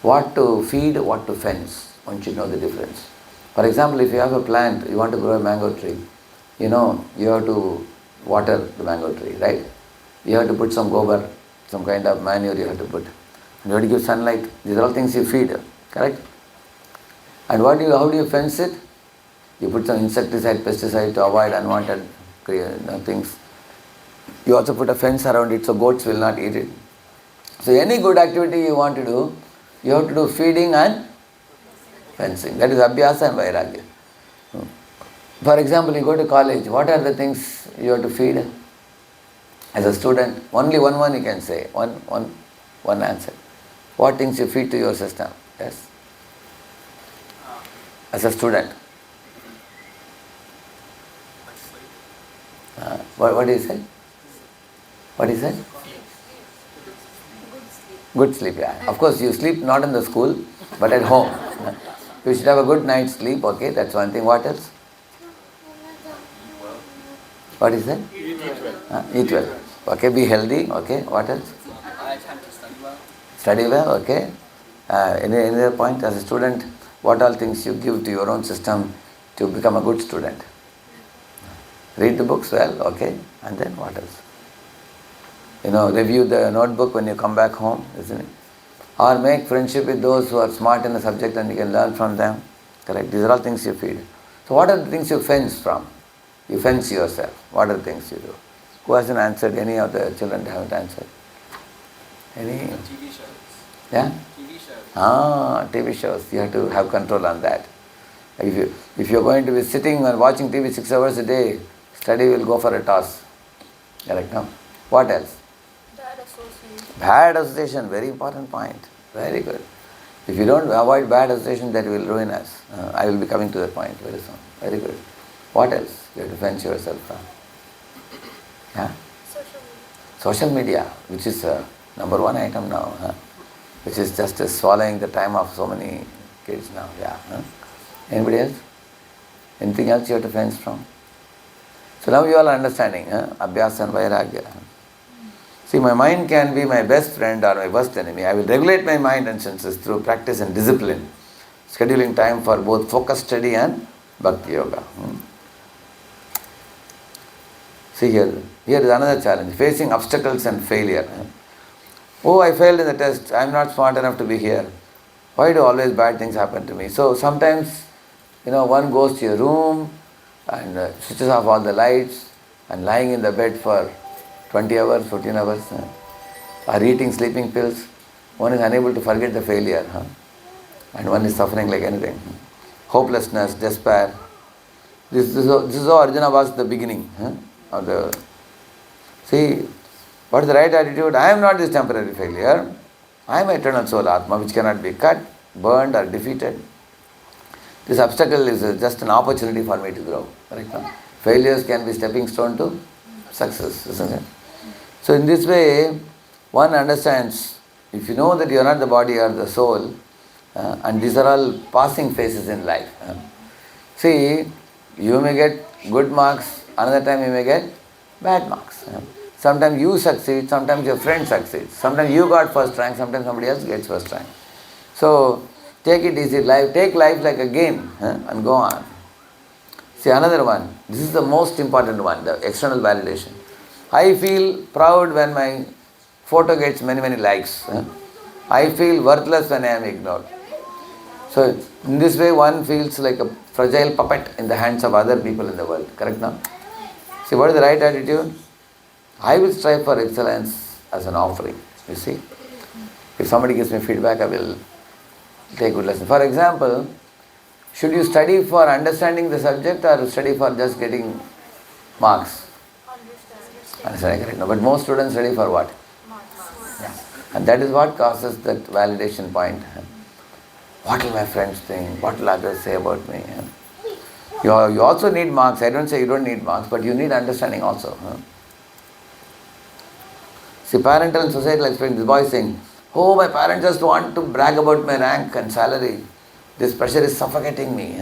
What to feed, what to fence. One should know the difference. For example, if you have a plant, you want to grow a mango tree, you have to water the mango tree, right? You have to put some gobar, some kind of manure you have to put. And you have to give sunlight. These are all things you feed, correct? And how do you fence it? You put some insecticide, pesticide to avoid unwanted things. You also put a fence around it so goats will not eat it. So any good activity you want to do, you have to do feeding and fencing. That is abhyasa and vairagya. For example, you go to college, what are the things you have to feed? As a student, only one you can say, one answer. What things you feed to your system? Yes? As a student. What do you say? What is it? Good sleep, yeah. Of course, you sleep not in the school, but at home. You should have a good night's sleep, okay? That's one thing. What else? What is that? Eat well. Okay, be healthy, okay? What else? I attempt to study well. Study well, okay? Any other point? As a student, what all things you give to your own system to become a good student? Read the books well, okay? And then what else? Review the notebook when you come back home, isn't it? Or make friendship with those who are smart in the subject and you can learn from them. Correct? These are all things you feed. So what are the things you fence from? You fence yourself. What are the things you do? Who hasn't answered? Any of the children haven't answered? Any? TV shows. Yeah? TV shows. TV shows. You have to have control on that. If you're going to be sitting and watching TV 6 hours a day, study will go for a toss. Correct? No? What else? Bad association, very important point. Very good. If you don't avoid bad association, that will ruin us. I will be coming to that point very soon. Very good. What else? You have to fence yourself from. Yeah? Social media, which is number one item now. Which is just swallowing the time of so many kids now. Yeah. Anybody else? Anything else you have to fence from? So now you all are understanding. Abhyasa and vairagya. See, my mind can be my best friend or my worst enemy. I will regulate my mind and senses through practice and discipline, scheduling time for both focused study and bhakti yoga. See here is another challenge, facing obstacles and failure. Oh, I failed in the test, I am not smart enough to be here. Why do always bad things happen to me? So sometimes, one goes to your room and switches off all the lights and lying in the bed for 20 hours, 14 hours, or eating sleeping pills. One is unable to forget the failure, and one is suffering like anything. Hopelessness, despair. This is how Arjuna was at the beginning. See, what is the right attitude? I am not this temporary failure. I am eternal soul Atma, which cannot be cut, burned or defeated. This obstacle is just an opportunity for me to grow. Correct? Failures can be stepping stone to success, isn't it? So in this way, one understands, if you know that you are not the body or the soul, and these are all passing phases in life. See, you may get good marks, another time you may get bad marks. Sometimes you succeed, sometimes your friend succeeds. Sometimes you got first rank, sometimes somebody else gets first rank. So, take it easy, take life like a game and go on. See, another one, this is the most important one, the external validation. I feel proud when my photo gets many likes. I feel worthless when I am ignored. So, in this way one feels like a fragile puppet in the hands of other people in the world. Correct now? See, what is the right attitude? I will strive for excellence as an offering. You see? If somebody gives me feedback, I will take good lesson. For example, should you study for understanding the subject or study for just getting marks? Understanding, correct. No, but most students study for what? Yeah. And that is what causes that validation point. What will my friends think? What will others say about me? You also need marks. I don't say you don't need marks, but you need understanding also. See, parental and societal experience, this boy is saying, oh, my parents just want to brag about my rank and salary. This pressure is suffocating me.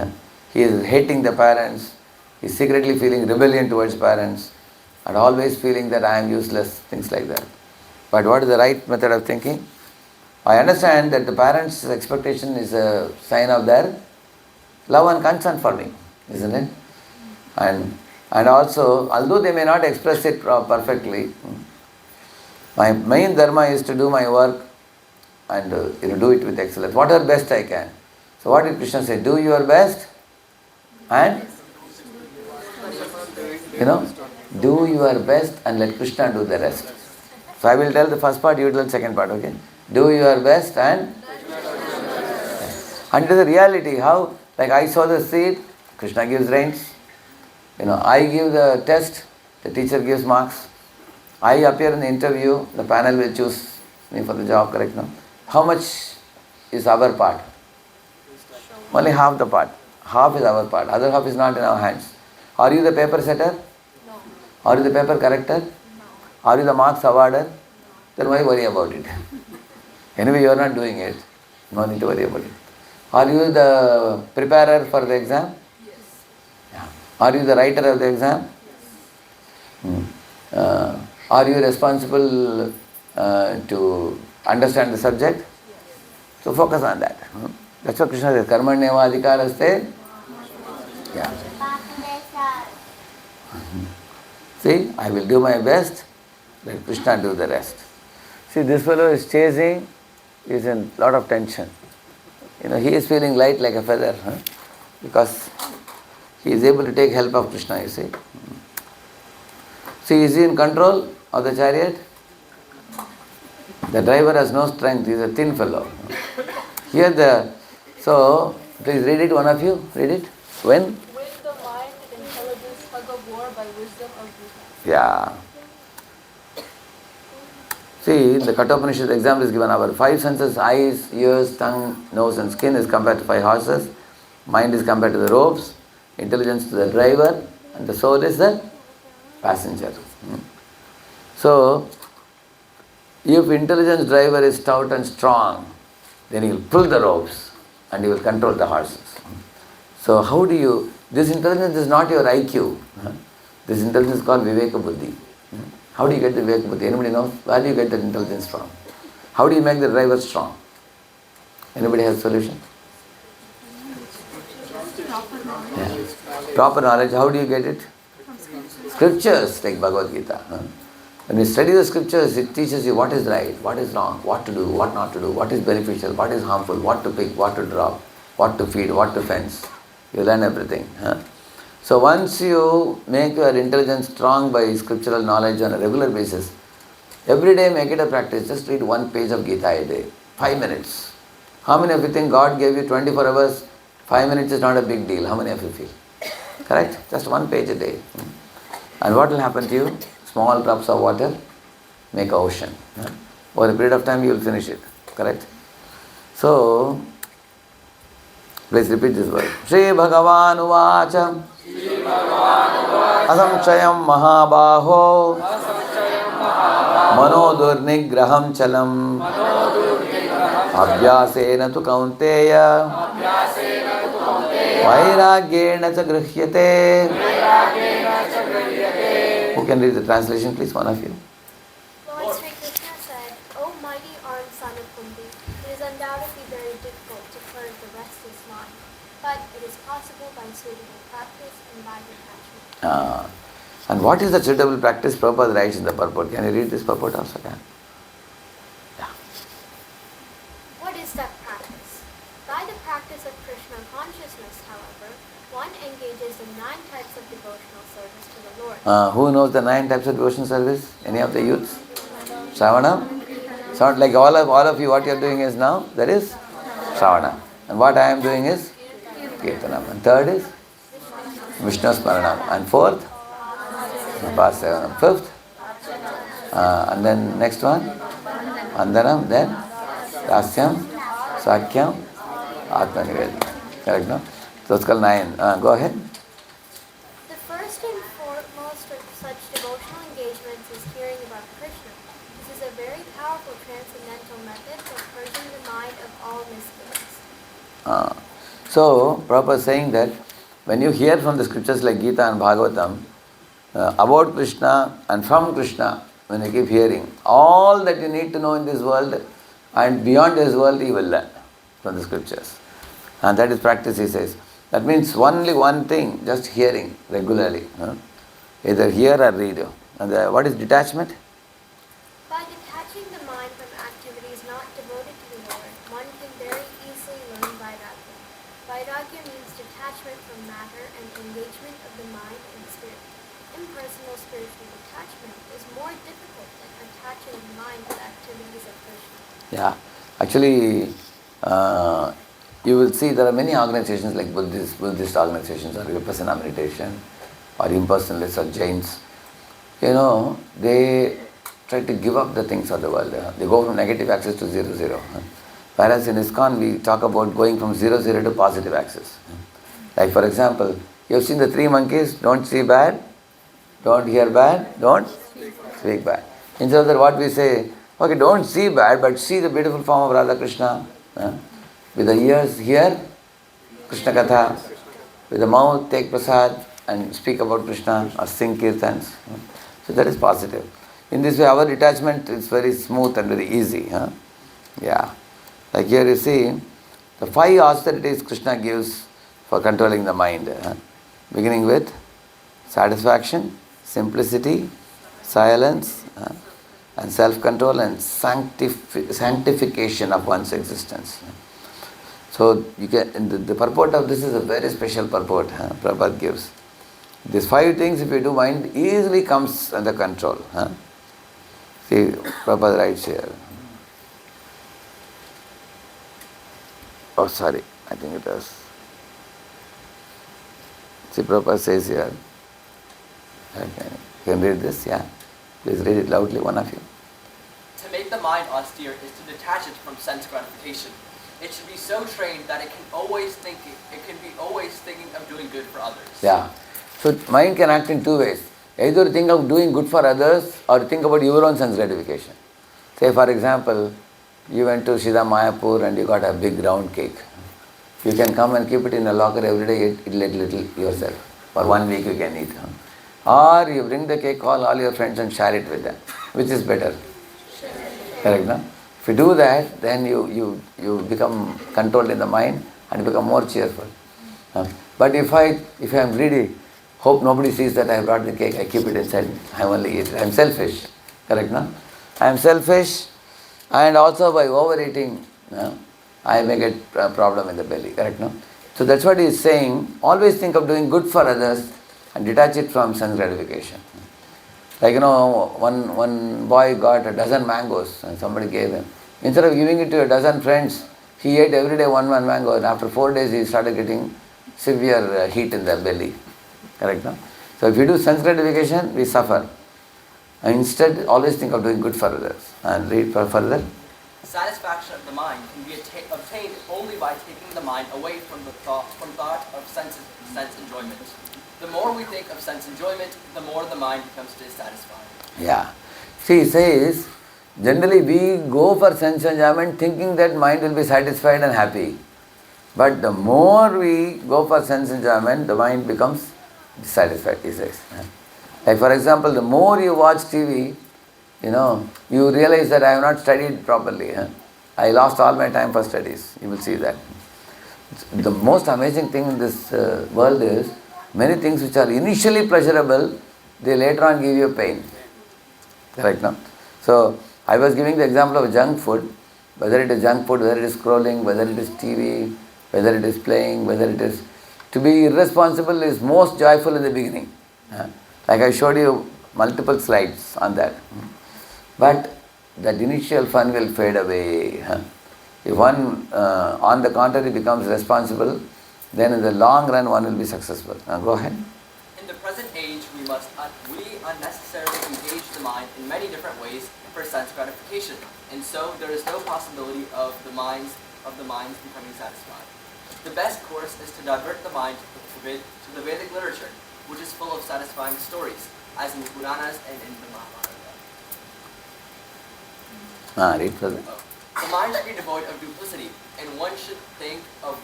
He is hating the parents. He is secretly feeling rebellion towards parents. and always feeling that I am useless, things like that. But what is the right method of thinking? I understand that the parents' expectation is a sign of their love and concern for me, isn't it? And also, although they may not express it perfectly, my main dharma is to do my work and do it with excellence. Whatever best I can. So what did Krishna say? Do your best and do your best and let Krishna do the rest. So I will tell the first part, you will tell the second part, okay? Do your best and it is a reality. How? Like I sow the seed, Krishna gives rains. I give the test, the teacher gives marks. I appear in the interview, the panel will choose me for the job, correct? No? How much is our part? Only half the part. Half is our part. Other half is not in our hands. Are you the paper setter? No. Are you the paper corrector? No. Are you the marks awarder? Then why worry about it? Anyway, you are not doing it. No need to worry about it. Are you the preparer for the exam? Yes. Yeah. Are you the writer of the exam? Yes. Are you responsible to understand the subject? Yes. So focus on that. That's what Krishna says. Karmanyeva adhikaraste. Yeah. See, I will do my best, let Krishna do the rest. See, this fellow is chasing, he is in a lot of tension. He is feeling light like a feather, because he is able to take help of Krishna, you see. See, is he in control of the chariot? The driver has no strength, he is a thin fellow. So, please read it, one of you, read it. When? With the mind and intelligence tug of war by wisdom of Buddha. Yeah. See, in the Kathopanishad example is given, our five senses, eyes, ears, tongue, nose and skin is compared to five horses, mind is compared to the ropes, intelligence to the driver, and the soul is the passenger. So, if intelligence driver is stout and strong, then he will pull the ropes and he will control the horses. So how do you, this intelligence is not your IQ. This intelligence is called Viveka Buddhi. How do you get the Viveka Buddhi? Anybody knows? Where do you get that intelligence from? How do you make the driver strong? Anybody has a solution? Yeah. Proper knowledge, how do you get it? Scriptures, like Bhagavad Gita. When you study the scriptures, it teaches you what is right, what is wrong, what to do, what not to do, what is beneficial, what is harmful, what to pick, what to drop, what to feed, what to fence. You learn everything. So once you make your intelligence strong by scriptural knowledge on a regular basis, every day make it a practice. Just read one page of Gita a day, 5 minutes. How many of you think God gave you 24 hours, 5 minutes is not a big deal? How many of you feel? Correct? Just one page a day. And what will happen to you? Small drops of water make an ocean. Over a period of time you will finish it. Correct? So, please repeat this word. Shri Bhagavan Uvacha Asamchayam Mahabaho Manodurnigraham Chalam Abhyasena tu Kaunteya Vairagyena cha Grihyate. Who can read the translation, please? One of you. Lord Sri Krishna said, O mighty armed son of Kunti, it is undoubtedly very difficult to purge the restless mind, but it is possible by suitable practice and by detachment. And what is the suitable practice? Prabhupada writes in the purport. Can you read this purport also? Yeah. What is that practice? By the practice of Krishna consciousness, however, one engages in 9 types of devotional service to the Lord. Who knows the 9 types of devotional service? Any of the youths? Shravana? So like all of you, what you are doing is now, that is Shravana. And what I am doing is Kirtanam. And third is Vishnu Smaranam. And fourth, Upasayanam. Fifth, and then next one, Andanam, then Dasyam, Sakyam, Atmanivedana. Correct, no? So it's called 9. Go ahead. The first and foremost of such devotional engagements is hearing about Krishna. This is a very powerful transcendental method for purging the mind of all misgivings. So, Prabhupada is saying that when you hear from the scriptures like Gita and Bhagavatam, about Krishna and from Krishna, when you keep hearing, all that you need to know in this world and beyond this world, you will learn from the scriptures. And that is practice, he says. That means only one thing, just hearing regularly. Either hear or read. And what is detachment? By detaching the mind from activities not devoted to the Lord, one can very easily learn Vairagya. Vairagya means detachment from matter and engagement of the mind and spirit. Impersonal spiritual detachment is more difficult than attaching the mind to activities of Krishna. Yeah, actually, you will see there are many organizations like Buddhist organizations or Vipassana meditation or impersonalists or Jains. They try to give up the things of the world. They go from negative axis to 0-0. Whereas in ISKCON we talk about going from 0-0 to positive axis. Like for example, you have seen the 3 monkeys, don't see bad, don't hear bad, don't speak bad. Instead of that, what we say, okay, don't see bad, but see the beautiful form of Radha Krishna. With the ears hear Krishna Katha, with the mouth take prasad and speak about Krishna or sing kirtans. So that is positive. In this way, our detachment is very smooth and very easy. Yeah. Like here you see, the 5 austerities Krishna gives for controlling the mind. Beginning with satisfaction, simplicity, silence, and self-control and sanctification of one's existence. So you can, the purport of this is a very special purport Prabhupada gives. These 5 things, if you do, mind easily comes under control. See, Prabhupada writes here. Oh, sorry, I think it was. See, Prabhupada says here. Okay. You can read this, yeah? Please read it loudly, one of you. To make the mind austere is to detach it from sense gratification. It should be so trained that it can be always thinking of doing good for others. Yeah. So mind can act in 2 ways. Either think of doing good for others or think about your own sense gratification. Say for example, you went to Sridham Mayapur and you got a big round cake. You can come and keep it in a locker every day, eat little yourself. For 1 week you can eat. Or you bring the cake, call all your friends and share it with them. Which is better? Correct, no? If you do that, then you become controlled in the mind and become more cheerful. But if I am greedy, hope nobody sees that I brought the cake, I keep it inside, I only eat it. I am selfish. Correct, no? I am selfish, and also by overeating, I may get a problem in the belly. Correct, no? So that's what he is saying. Always think of doing good for others and detach it from sense gratification. Like one boy got a dozen mangoes and somebody gave him. Instead of giving it to a dozen friends, he ate every day one mango, and after 4 days he started getting severe heat in the belly. Correct, no? So if you do sense gratification, we suffer. And instead, always think of doing good for others. And read further. Satisfaction of the mind can be obtained only by taking the mind away from thought of sense enjoyment. The more we think of sense enjoyment, the more the mind becomes dissatisfied. Yeah. See, he says, generally we go for sense enjoyment thinking that mind will be satisfied and happy. But the more we go for sense enjoyment, the mind becomes dissatisfied, he says. Like for example, the more you watch TV, you realize that I have not studied properly. I lost all my time for studies. You will see that. The most amazing thing in this world is, many things which are initially pleasurable, they later on give you pain. Correct, no? So, I was giving the example of junk food. Whether it is junk food, whether it is scrolling, whether it is TV, whether it is playing, whether it is... To be irresponsible is most joyful in the beginning. Like I showed you multiple slides on that. But that initial fun will fade away. If one, on the contrary, becomes responsible, then in the long run one will be successful. Go ahead. In the present age, we unnecessarily engage the mind in many different ways for sense gratification, and so there is no possibility of the minds becoming satisfied. The best course is to divert the mind to the Vedic literature, which is full of satisfying stories, as in the Puranas and in the Mahabharata. Read further. The mind should be devoid of duplicity, and one should think of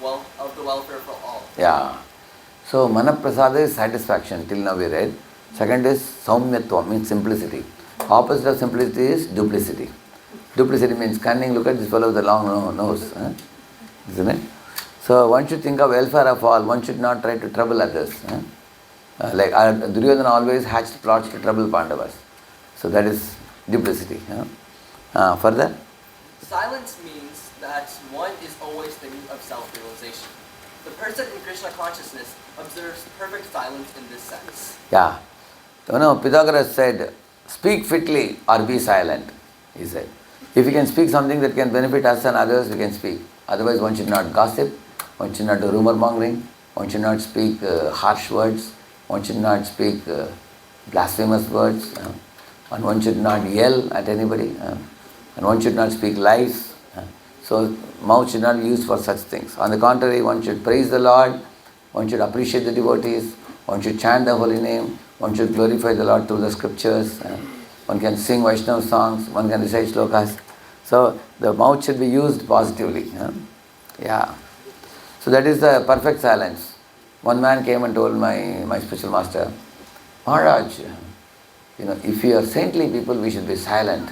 the welfare for all. Yeah. So, Manaprasada is satisfaction, till now we read. Second is saumyatva, means simplicity. Opposite of simplicity is duplicity. Duplicity means cunning. Look at this fellow with the long nose. Isn't it? So one should think of welfare of all. One should not try to trouble others. Like Duryodhana always hatched plots to trouble Pandavas. So that is duplicity. Further? Silence means that one is always thinking of self-realization. The person in Krishna consciousness observes perfect silence in this sense. Yeah. Pythagoras said, speak fitly or be silent, he said. If you can speak something that can benefit us and others, we can speak. Otherwise, one should not gossip, one should not do rumor mongering, one should not speak harsh words, one should not speak blasphemous words, and one should not yell at anybody, and one should not speak lies. So, mouth should not be used for such things. On the contrary, one should praise the Lord, one should appreciate the devotees, one should chant the holy name, one should glorify the Lord through the scriptures, one can sing Vaishnava songs, one can recite shlokas. So, the mouth should be used positively. Yeah. So, that is the perfect silence. One man came and told my spiritual master, Maharaj, if we are saintly people, we should be silent.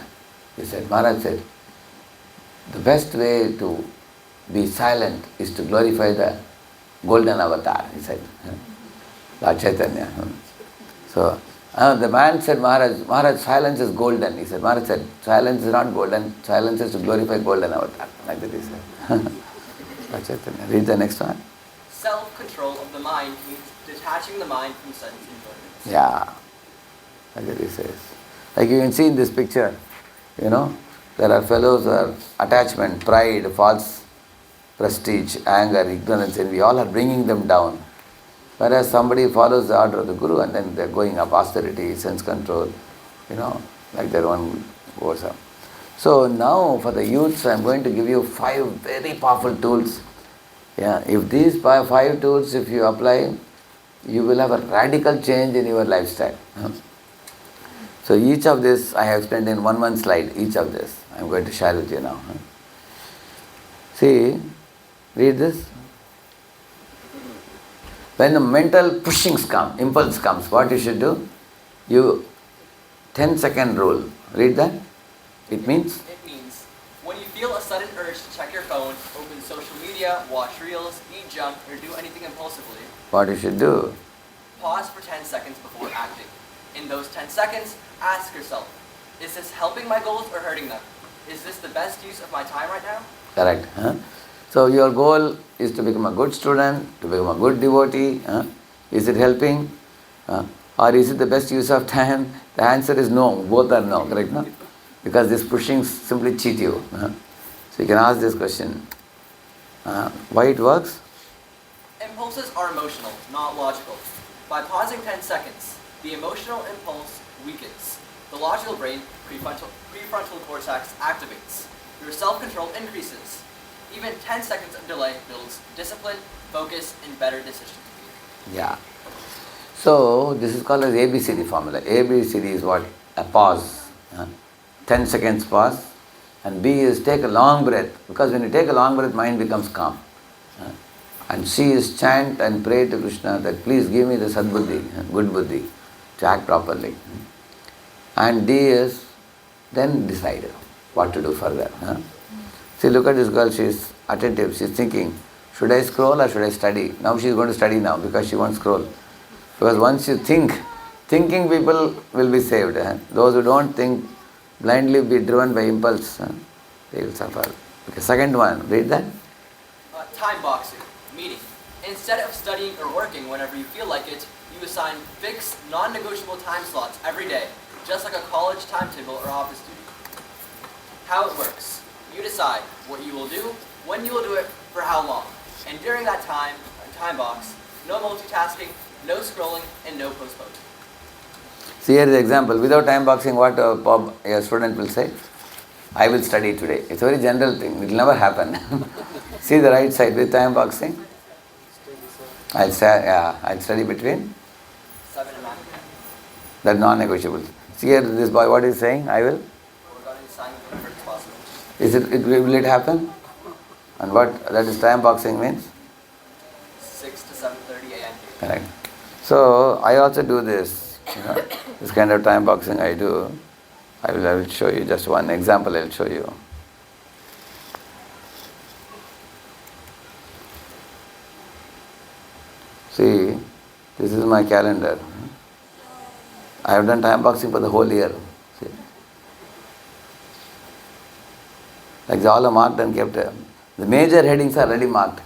He said, Maharaj said, the best way to be silent is to glorify the golden avatar, he said. Lord Chaitanya. So, the man said, Maharaj, silence is golden. He said, Maharaj said, silence is not golden, silence is to glorify golden avatar. Like that he said. Lord Chaitanya. Read the next one. Self-control of the mind means detaching the mind from sense enjoyments. Yeah. Like that he says. Like you can see in this picture, there are fellows who are attachment, pride, false prestige, anger, ignorance, envy, all are bringing them down. Whereas somebody follows the order of the Guru and then they're going up, austerity, sense control, like their one goes up. So now for the youths, I'm going to give you 5 very powerful tools. Yeah, if these 5 tools, if you apply, you will have a radical change in your lifestyle. So each of this I have explained in one slide, each of this. I'm going to share with you now. See, read this. When the mental pushings come, impulse comes, what you should do? 10-second rule. Read that. It means? It means when you feel a sudden urge to check your phone, open social media, watch reels, eat junk, or do anything impulsively, What you should do? pause for 10 seconds before acting. In those 10 seconds, ask yourself, is this helping my goals or hurting them? Is this the best use of my time right now? Correct. So your goal is to become a good student, to become a good devotee. Is it helping? Or is it the best use of time? The answer is no. Both are no. Correct? No? Because these pushings simply cheat you. So you can ask this question. Why it works? Impulses are emotional, not logical. By pausing 10 seconds, the emotional impulse weakens. The logical brain, prefrontal cortex, activates. Your self-control increases. Even 10 seconds of delay builds discipline, focus, and better decision making. Yeah. So this is called as ABCD formula. ABCD is what? A pause. 10 seconds pause. And B is take a long breath. Because when you take a long breath, mind becomes calm. And C is chant and pray to Krishna that please give me the sadbuddhi, good buddhi, to act properly. And D is then decide what to do further. See, look at this girl, she is attentive, she is thinking, should I scroll or should I study? Now she is going to study now because she won't scroll. Because once you think, thinking people will be saved. Those who don't think, blindly be driven by impulse, they will suffer. Okay, second one, read that. Time boxing, meaning, instead of studying or working whenever you feel like it, you assign fixed, non-negotiable time slots every day, just like a college timetable or office duty. How it works. You decide what you will do, when you will do it, for how long. And during that time box, no multitasking, no scrolling, and no postponing. See, here is the example. Without time boxing, what a student will say? I will study today. It's a very general thing. It will never happen. See the right side with time boxing. I'll study between 7 and 9 p.m. that non-negotiable. See here, this boy, what is saying? I will. We're going to assign whatever is possible. Will it happen? And what that is time boxing means? 6 to 7:30 a.m. Correct. So I also do this. You know, this kind of time boxing I do. I will show you just one example. I'll show you. See, this is my calendar. I have done time boxing for the whole year. See, like all are marked and kept. The major headings are already marked.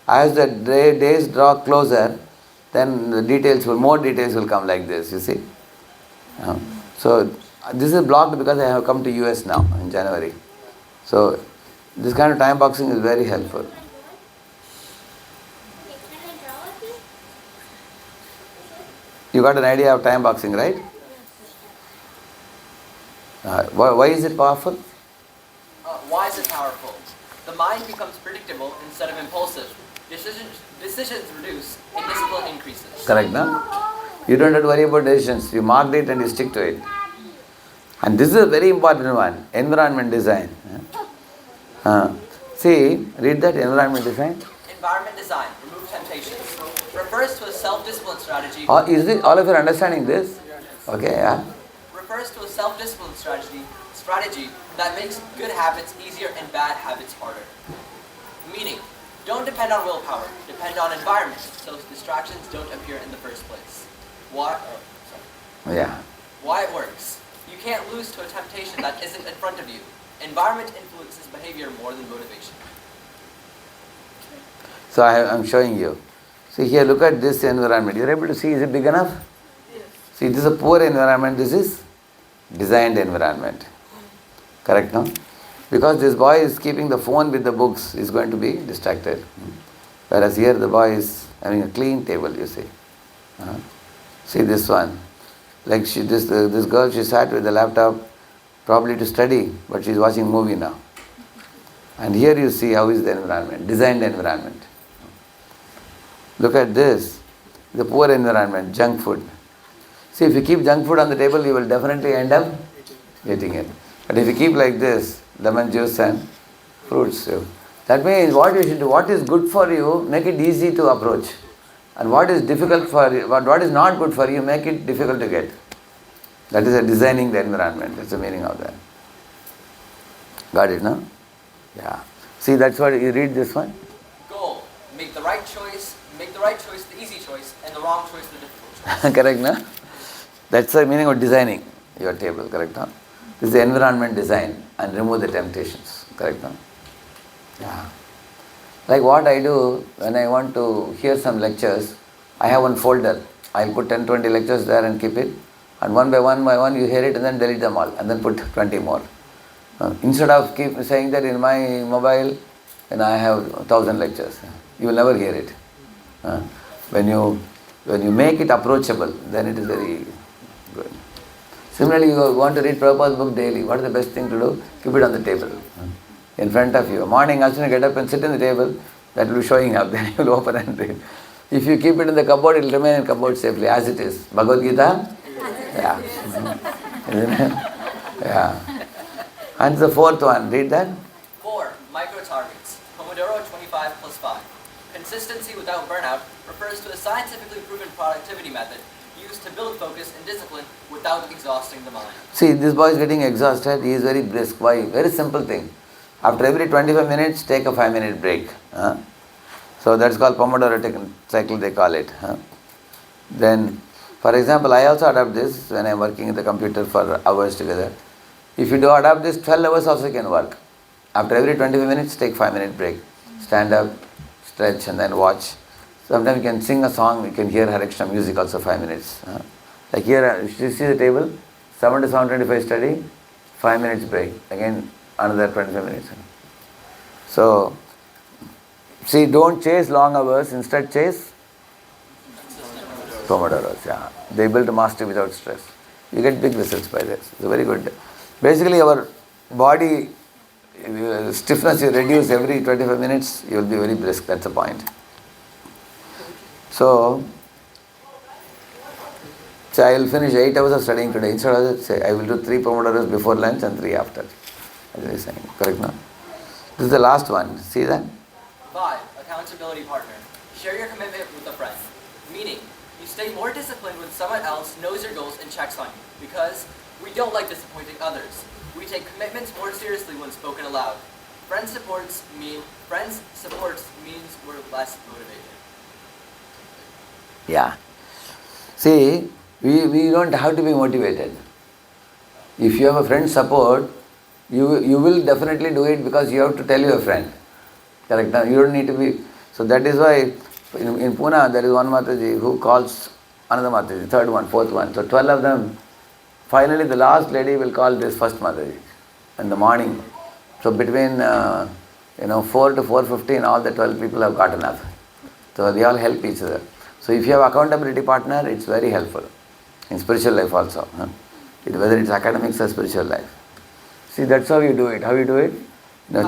As the days draw closer, then more details will come like this. You see. So this is blocked because I have come to US now in January. So this kind of time boxing is very helpful. You got an idea of time boxing, right? Why is it powerful? Why is it powerful? The mind becomes predictable instead of impulsive. Decisions reduce and discipline increases. Correct, no? You don't have to worry about decisions. You mark it and you stick to it. And this is a very important one. Environment design. See, read that environment design. Environment design, remove temptations, refers to a self-discipline strategy. Is it all of you are understanding this? Okay, yeah. Refers to a self-discipline strategy that makes good habits easier and bad habits harder. Meaning, don't depend on willpower, depend on environment, so distractions don't appear in the first place. Why it works. You can't lose to a temptation that isn't in front of you. Environment influences behavior more than motivation. So I'm showing you. See here, look at this environment. You're able to see, is it big enough? Yes. See, this is a poor environment, this is designed environment. Correct, no? Because this boy is keeping the phone with the books, he's going to be distracted. Whereas here the boy is having a clean table, you see. See this one. Like this girl, she sat with the laptop probably to study, but she's watching movie now. And here you see how is the environment, designed environment. Look at this, the poor environment, junk food. See, if you keep junk food on the table, you will definitely end up eating it. But if you keep like this, lemon juice and fruits, that means what you should do, what is good for you, make it easy to approach. And what is difficult for you, what is not good for you, make it difficult to get. That is a designing the environment. That's the meaning of that. Got it, no? Yeah. See, that's what you read this one. Goal: make the right choice the easy choice, and the wrong choice the difficult choice. Correct, no? That's the meaning of designing your table. Correct, no? This is the environment design and remove the temptations. Correct, no? Yeah. Like what I do when I want to hear some lectures, I have one folder. I'll put 10-20 lectures there and keep it. And one by one you hear it and then delete them all and then put 20 more. Instead of keep saying that in my mobile, and I have 1,000 lectures, you will never hear it. When you make it approachable, then it is very good. Similarly, you want to read Prabhupada's book daily. What is the best thing to do? Keep it on the table, in front of you. Morning, as soon as you get up and sit on the table, that will be showing up. Then you will open and read. If you keep it in the cupboard, it will remain in the cupboard safely as it is. Bhagavad Gita? Yeah. Isn't it? Yeah. And the fourth one, read that. 4. Micro targets. Pomodoro 25+5. Consistency without burnout refers to a scientifically proven productivity method used to build focus and discipline without exhausting the mind. See, this boy is getting exhausted. He is very brisk. Why? Very simple thing. After every 25 minutes, take a 5-minute break. So that's called Pomodoro cycle, they call it. Then, for example, I also adopt this when I am working in the computer for hours together. If you do adopt this, 12 hours also can work. After every 25 minutes, take 5-minute break. Stand up, stretch and then watch. Sometimes you can sing a song, you can hear Hare Krishna music also 5 minutes. Like here, you see the table, 7 to 7:25 study, 5 minutes break. Again, another 25 minutes. So, see, don't chase long hours, instead chase Pomodoros. Yeah. They build a mastery without stress. You get big results by this. It's very good. Basically, our body stiffness you reduce every 25 minutes, you will be very brisk. That's the point. So I will finish 8 hours of studying today. Instead of that, say I will do 3 Pomodoros before lunch and 3 after. As I was saying. Correct, no? This is the last one. See that? 5. Accountability partner. Share your commitment with a friend. Meaning, you stay more disciplined when someone else knows your goals and checks on you, because we don't like disappointing others. We take commitments more seriously when spoken aloud. Friends supports means we're less motivated. Yeah. See, we don't have to be motivated. If you have a friend support, you will definitely do it because you have to tell your friend. Correct? Now, you don't need to be. So that is why in Pune there is one Mataji who calls another Mataji, third one, fourth one. So 12 of them. Finally, the last lady will call this first Mataji in the morning. So between 4 to 4:15, all the 12 people have gotten up. So they all help each other. So if you have accountability partner, it's very helpful in spiritual life also. Whether it's academics or spiritual life. See, that's how you do it. How you do it?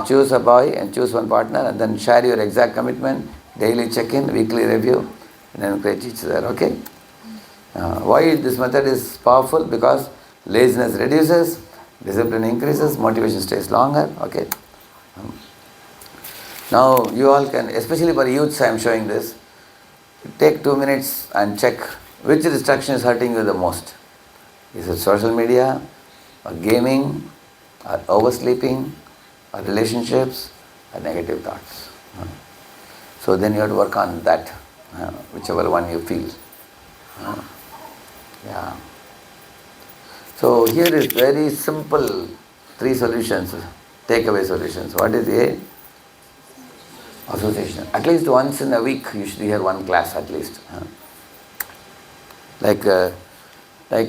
Choose a boy and choose one partner and then share your exact commitment, daily check-in, weekly review, and encourage each other. Okay? Why this method is powerful? Because laziness reduces, discipline increases, motivation stays longer. Okay? Now you all can, especially for youths I am showing this, take 2 minutes and check which distraction is hurting you the most. Is it social media, or gaming, or oversleeping, or relationships, or negative thoughts? So then you have to work on that, whichever one you feel. Yeah. So here is very simple 3 solutions, takeaway solutions. What is A? Association. At least once in a week you should hear one class at least. Like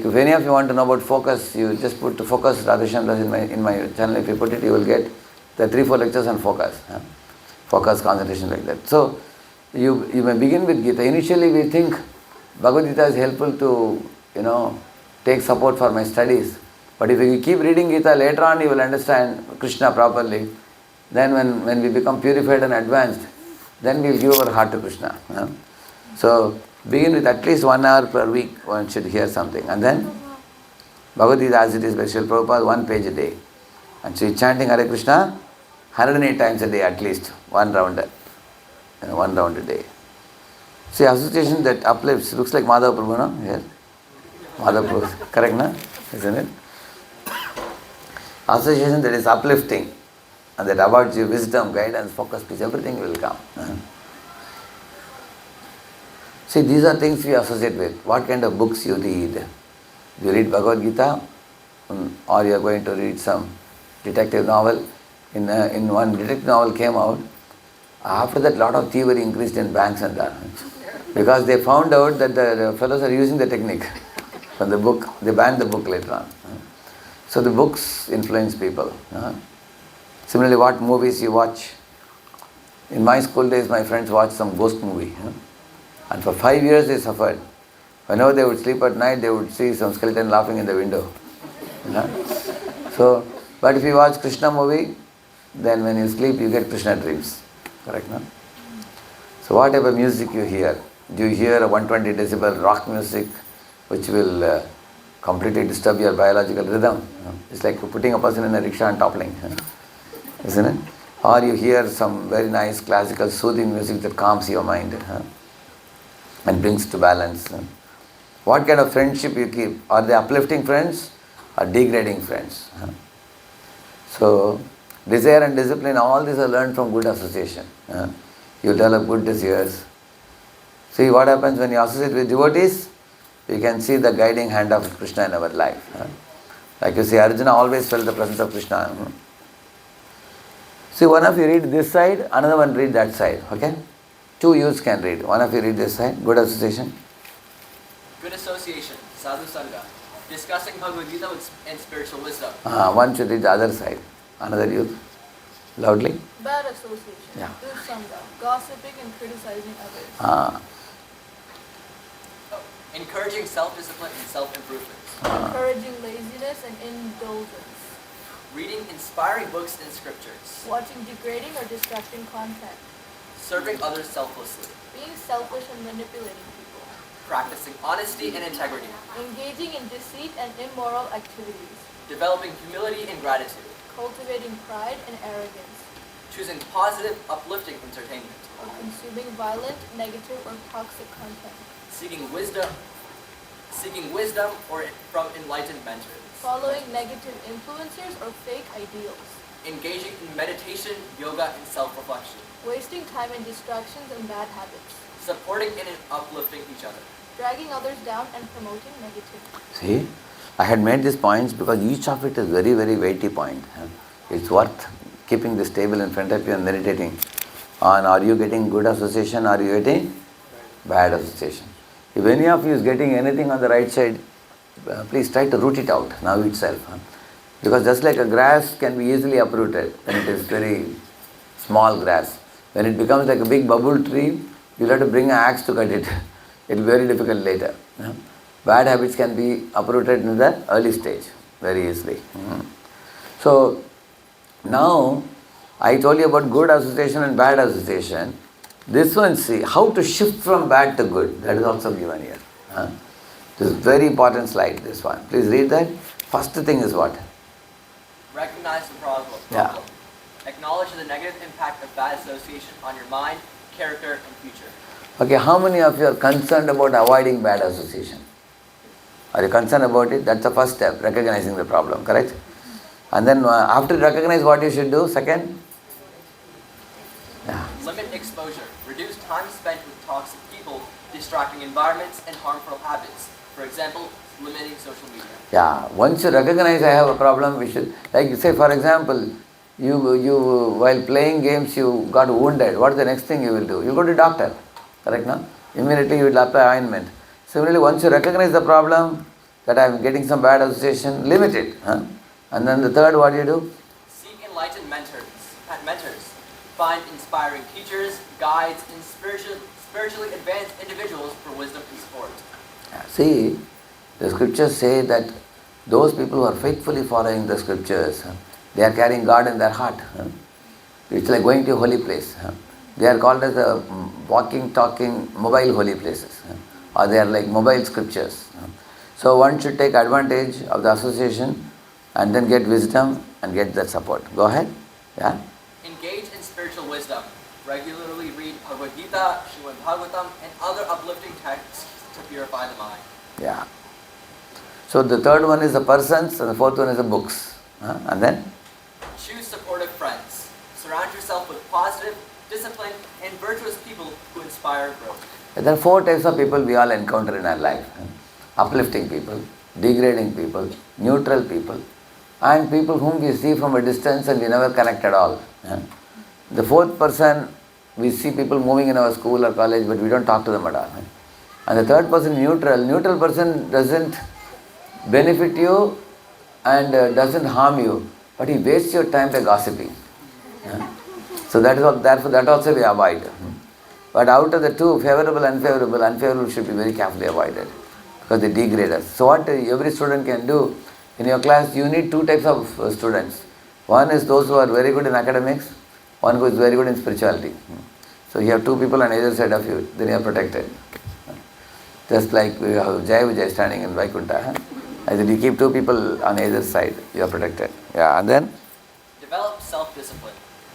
if any of you want to know about focus, you just put focus Radheshyam Das in my channel. If you put it, you will get the 3-4 lectures on focus. Focus, concentration, like that. So you may begin with Gita. Initially we think Bhagavad Gita is helpful to take support for my studies. But if you keep reading Gita, later on you will understand Krishna properly. Then when we become purified and advanced, then we will give our heart to Krishna. So begin with at least 1 hour per week, one should hear something. And then Bhagavad Gita as it is by Srila Prabhupada, 1 page a day. And so chanting Hare Krishna 108 times a day at least, 1 round a day. See, association that uplifts, looks like Madhava Prabhu, no? Yes. Madhava Prabhu, correct, no? Isn't it? Association that is uplifting and that awards you wisdom, guidance, focus, peace, everything will come. See, these are things we associate with. What kind of books you read? You read Bhagavad Gita, or you are going to read some detective novel. In one detective novel came out, after that lot of thievery increased in banks and that. Because they found out that the fellows are using the technique from the book. They banned the book later on. So the books influence people. Similarly, what movies you watch. In my school days, my friends watched some ghost movie. And for 5 years they suffered. Whenever they would sleep at night, they would see some skeleton laughing in the window. So, but if you watch Krishna movie, then when you sleep, you get Krishna dreams. Correct, no? So what type of music you hear? Do you hear a 120 decibel rock music, which will completely disturb your biological rhythm? It's like putting a person in a rickshaw and toppling. Isn't it? Or you hear some very nice classical soothing music that calms your mind and brings to balance. What kind of friendship you keep? Are they uplifting friends or degrading friends? So, desire and discipline, all these are learned from good association. You develop good desires. See what happens when you associate with devotees? You can see the guiding hand of Krishna in our life. Like you see, Arjuna always felt the presence of Krishna. See, one of you read this side, another one read that side. Okay? 2 youths can read. One of you read this side. Good association. Good association, sadhu sangha, discussing Bhagavad Gita and spiritual wisdom. One should read the other side. Another youth. Loudly. Bad association, Yeah. dursanga, gossiping and criticizing others. Encouraging self-discipline and self-improvement. Encouraging laziness and indulgence. Reading inspiring books and scriptures. Watching degrading or distracting content. Serving others selflessly. Being selfish and manipulating people. Practicing honesty and integrity. Engaging in deceit and immoral activities. Developing humility and gratitude. Cultivating pride and arrogance. Choosing positive, uplifting entertainment. Or consuming violent, negative, or toxic content. seeking wisdom or from enlightened mentors, Following negative influencers or fake ideals. engaging in meditation, yoga, and self-reflection, Wasting time in distractions and bad habits. supporting and uplifting each other. Dragging others down and promoting negativity. See, I had made these points because each of it is very, very weighty point. It's worth keeping this table in front of you and meditating on, are you getting good association, are you getting bad association. If any of you is getting anything on the right side, please try to root it out now itself. Because just like a grass can be easily uprooted when it is very small grass, when it becomes like a big bubble tree, you'll have to bring an axe to cut it. It will be very difficult later. Bad habits can be uprooted in the early stage very easily. So now I told you about good association and bad association. This one, see, how to shift from bad to good, that is also given here. This is very important slide, this one. Please read that. First thing is what? Recognize the problem. Yeah. Acknowledge the negative impact of bad association on your mind, character, and future. Okay, how many of you are concerned about avoiding bad association? Are you concerned about it? That's the first step, recognizing the problem, correct? And then after you recognize what you should do, second? Yeah. Limit exposure. Reduce time spent with toxic people, distracting environments, and harmful habits. For example, limiting social media. Yeah, once you recognize I have a problem, we should, like say for example, you while playing games you got wounded, what is the next thing you will do? You go to doctor, correct now? Immediately you will apply ointment. Similarly, once you recognize the problem, that I am getting some bad association, limit it. And then the third, what do you do? Seek enlightened mentors. Find inspiring teachers, guides, and spiritually advanced individuals for wisdom and support. See, the scriptures say that those people who are faithfully following the scriptures, they are carrying God in their heart. It's like going to a holy place. They are called as the walking, talking, mobile holy places. Or they are like mobile scriptures. So one should take advantage of the association and then get wisdom and get that support. Go ahead. Yeah. Engage in spiritual wisdom. Regularly read Bhagavad Gita, Srimad Bhagavatam, and other uplifting texts to purify the mind. Yeah. So the third one is the persons and the fourth one is the books. And then? Choose supportive friends. Surround yourself with positive, disciplined, and virtuous people who inspire growth. There are four types of people we all encounter in our life. Uplifting people, degrading people, neutral people, and people whom we see from a distance and we never connect at all. The fourth person, we see people moving in our school or college, but we don't talk to them at all. And the third person, neutral. Neutral person doesn't benefit you and doesn't harm you, but he wastes your time by gossiping. So that is what, therefore that also we avoid. But out of the two, favorable, unfavorable should be very carefully avoided because they degrade us. So what every student can do, in your class you need two types of students. One is those who are very good in academics, one who is very good in spirituality. So you have two people on either side of you, then you are protected. Just like we have Jai Vijay standing in Vaikuntha. I said you keep two people on either side, you are protected. Yeah, and then? Develop self-discipline.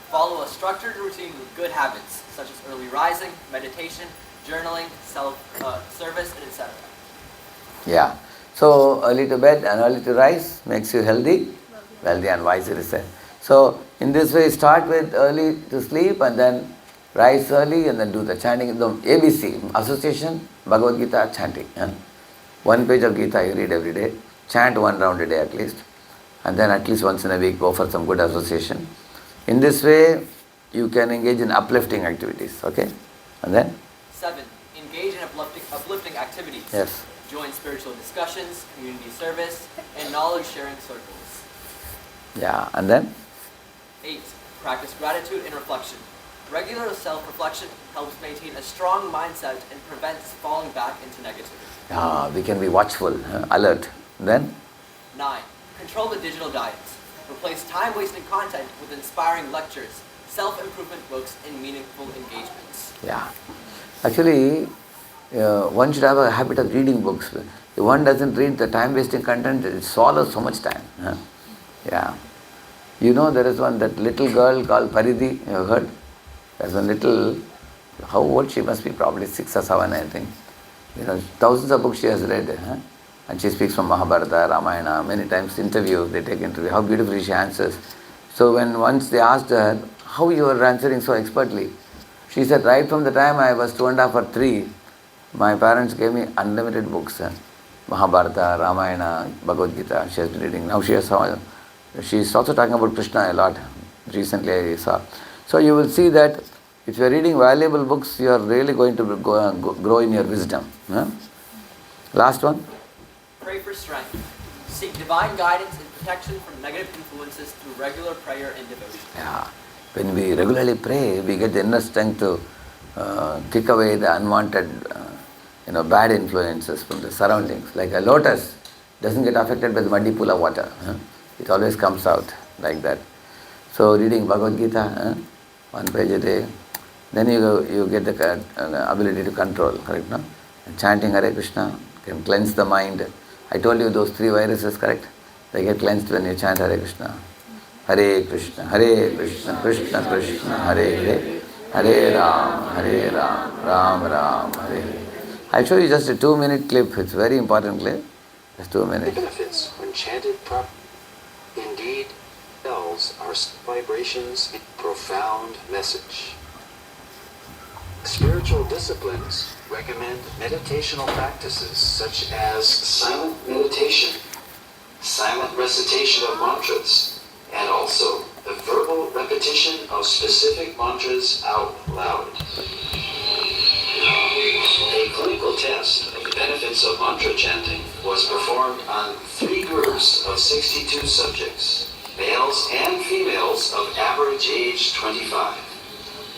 Follow a structured routine with good habits, such as early rising, meditation, journaling, self-service, and etc. Yeah. So early to bed and early to rise makes you healthy, wealthy and wise, it is said. So in this way, start with early to sleep and then rise early and then do the chanting. The ABC, association, Bhagavad Gita, chanting. One page of Gita you read every day. Chant one round a day at least. And then at least once in a week go for some good association. In this way, you can engage in uplifting activities. Okay? And then? 7. Engage in uplifting activities. Yes. Join spiritual discussions, community service, and knowledge-sharing circles. Yeah. And then? 8. Practice gratitude and reflection. Regular self-reflection helps maintain a strong mindset and prevents falling back into negativity. Yeah, we can be watchful, alert. Then? 9. Control the digital diets. Replace time-wasting content with inspiring lectures, self-improvement books, and meaningful engagements. Yeah. Actually, one should have a habit of reading books. If one doesn't read the time-wasting content, it swallows so much time. Yeah. You know, there is that little girl called Paridhi, you have heard? There's one little, how old she must be, probably 6 or 7, I think. Thousands of books she has read. And she speaks from Mahabharata, Ramayana, many times interview, they take interview, how beautifully she answers. So when once they asked her, how you are answering so expertly? She said, right from the time I was 2.5 or 3, my parents gave me unlimited books. Mahabharata, Ramayana, Bhagavad Gita, she has been reading. Now she's also talking about Krishna a lot. Recently I saw. So you will see that if you are reading valuable books, you are really going to grow in your wisdom. Last one. Pray for strength. Seek divine guidance and protection from negative influences through regular prayer and devotion. Yeah. When we regularly pray, we get the inner strength to kick away the unwanted, bad influences from the surroundings. Like a lotus doesn't get affected by the muddy pool of water. It always comes out like that. So reading Bhagavad Gita, 1 page a day, then you get the ability to control, correct? No? And chanting Hare Krishna can cleanse the mind. I told you those 3 viruses, correct? They get cleansed when you chant Hare Krishna. Hare Krishna, Krishna Krishna, Hare Hare, Hare Ram, Ram Ram, Hare Hare. I'll show you just a 2-minute clip. It's a very important clip. Just 2 minutes. Benefits when chanted properly. Indeed, bells are vibrations in profound message. Spiritual disciplines recommend meditational practices such as silent meditation, silent recitation of mantras, and also the verbal repetition of specific mantras out loud. A clinical test of the benefits of mantra chanting was performed on 3 groups of 62 subjects, males and females of average age 25.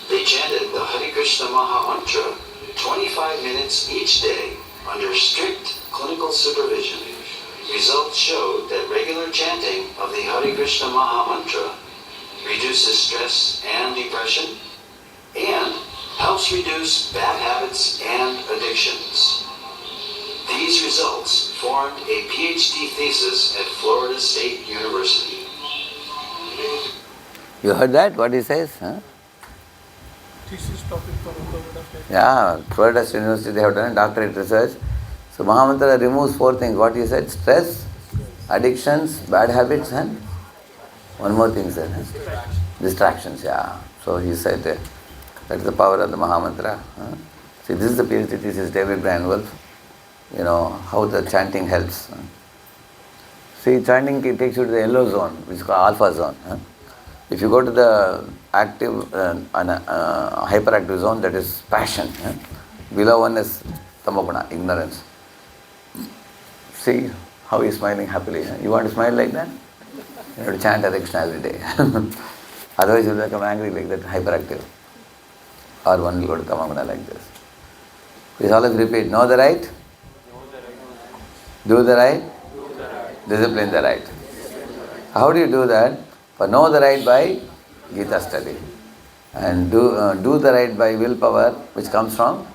They chanted the Hare Krishna Maha Mantra 25 minutes each day under strict clinical supervision. Results showed that regular chanting of the Hare Krishna Maha Mantra reduces stress and depression and helps reduce bad habits and addictions. These results formed a PhD thesis at Florida State University. You heard that? What he says? Thesis topic for Florida State. Yeah, Florida State University, they have done doctorate research. So Mahamantra removes 4 things. What he said? Stress, addictions, bad habits, and one more thing, sir. Distractions, yeah. So he said that's the power of the Mahamantra. See, this is the PhD thesis, David Brian Wolf. How the chanting helps. See, chanting takes you to the yellow zone, which is called alpha zone. If you go to the active, hyperactive zone, that is passion. Below one is tamoguna, ignorance. See how he is smiling happily. You want to smile like that? You have to chant Hare Krishna every day. Otherwise you will become angry like that, hyperactive. Or one will go to tamoguna like this. Please always repeat, know the right, do the right, discipline the right. How do you do that? For know the right by Gita study. And do the right by willpower, which comes from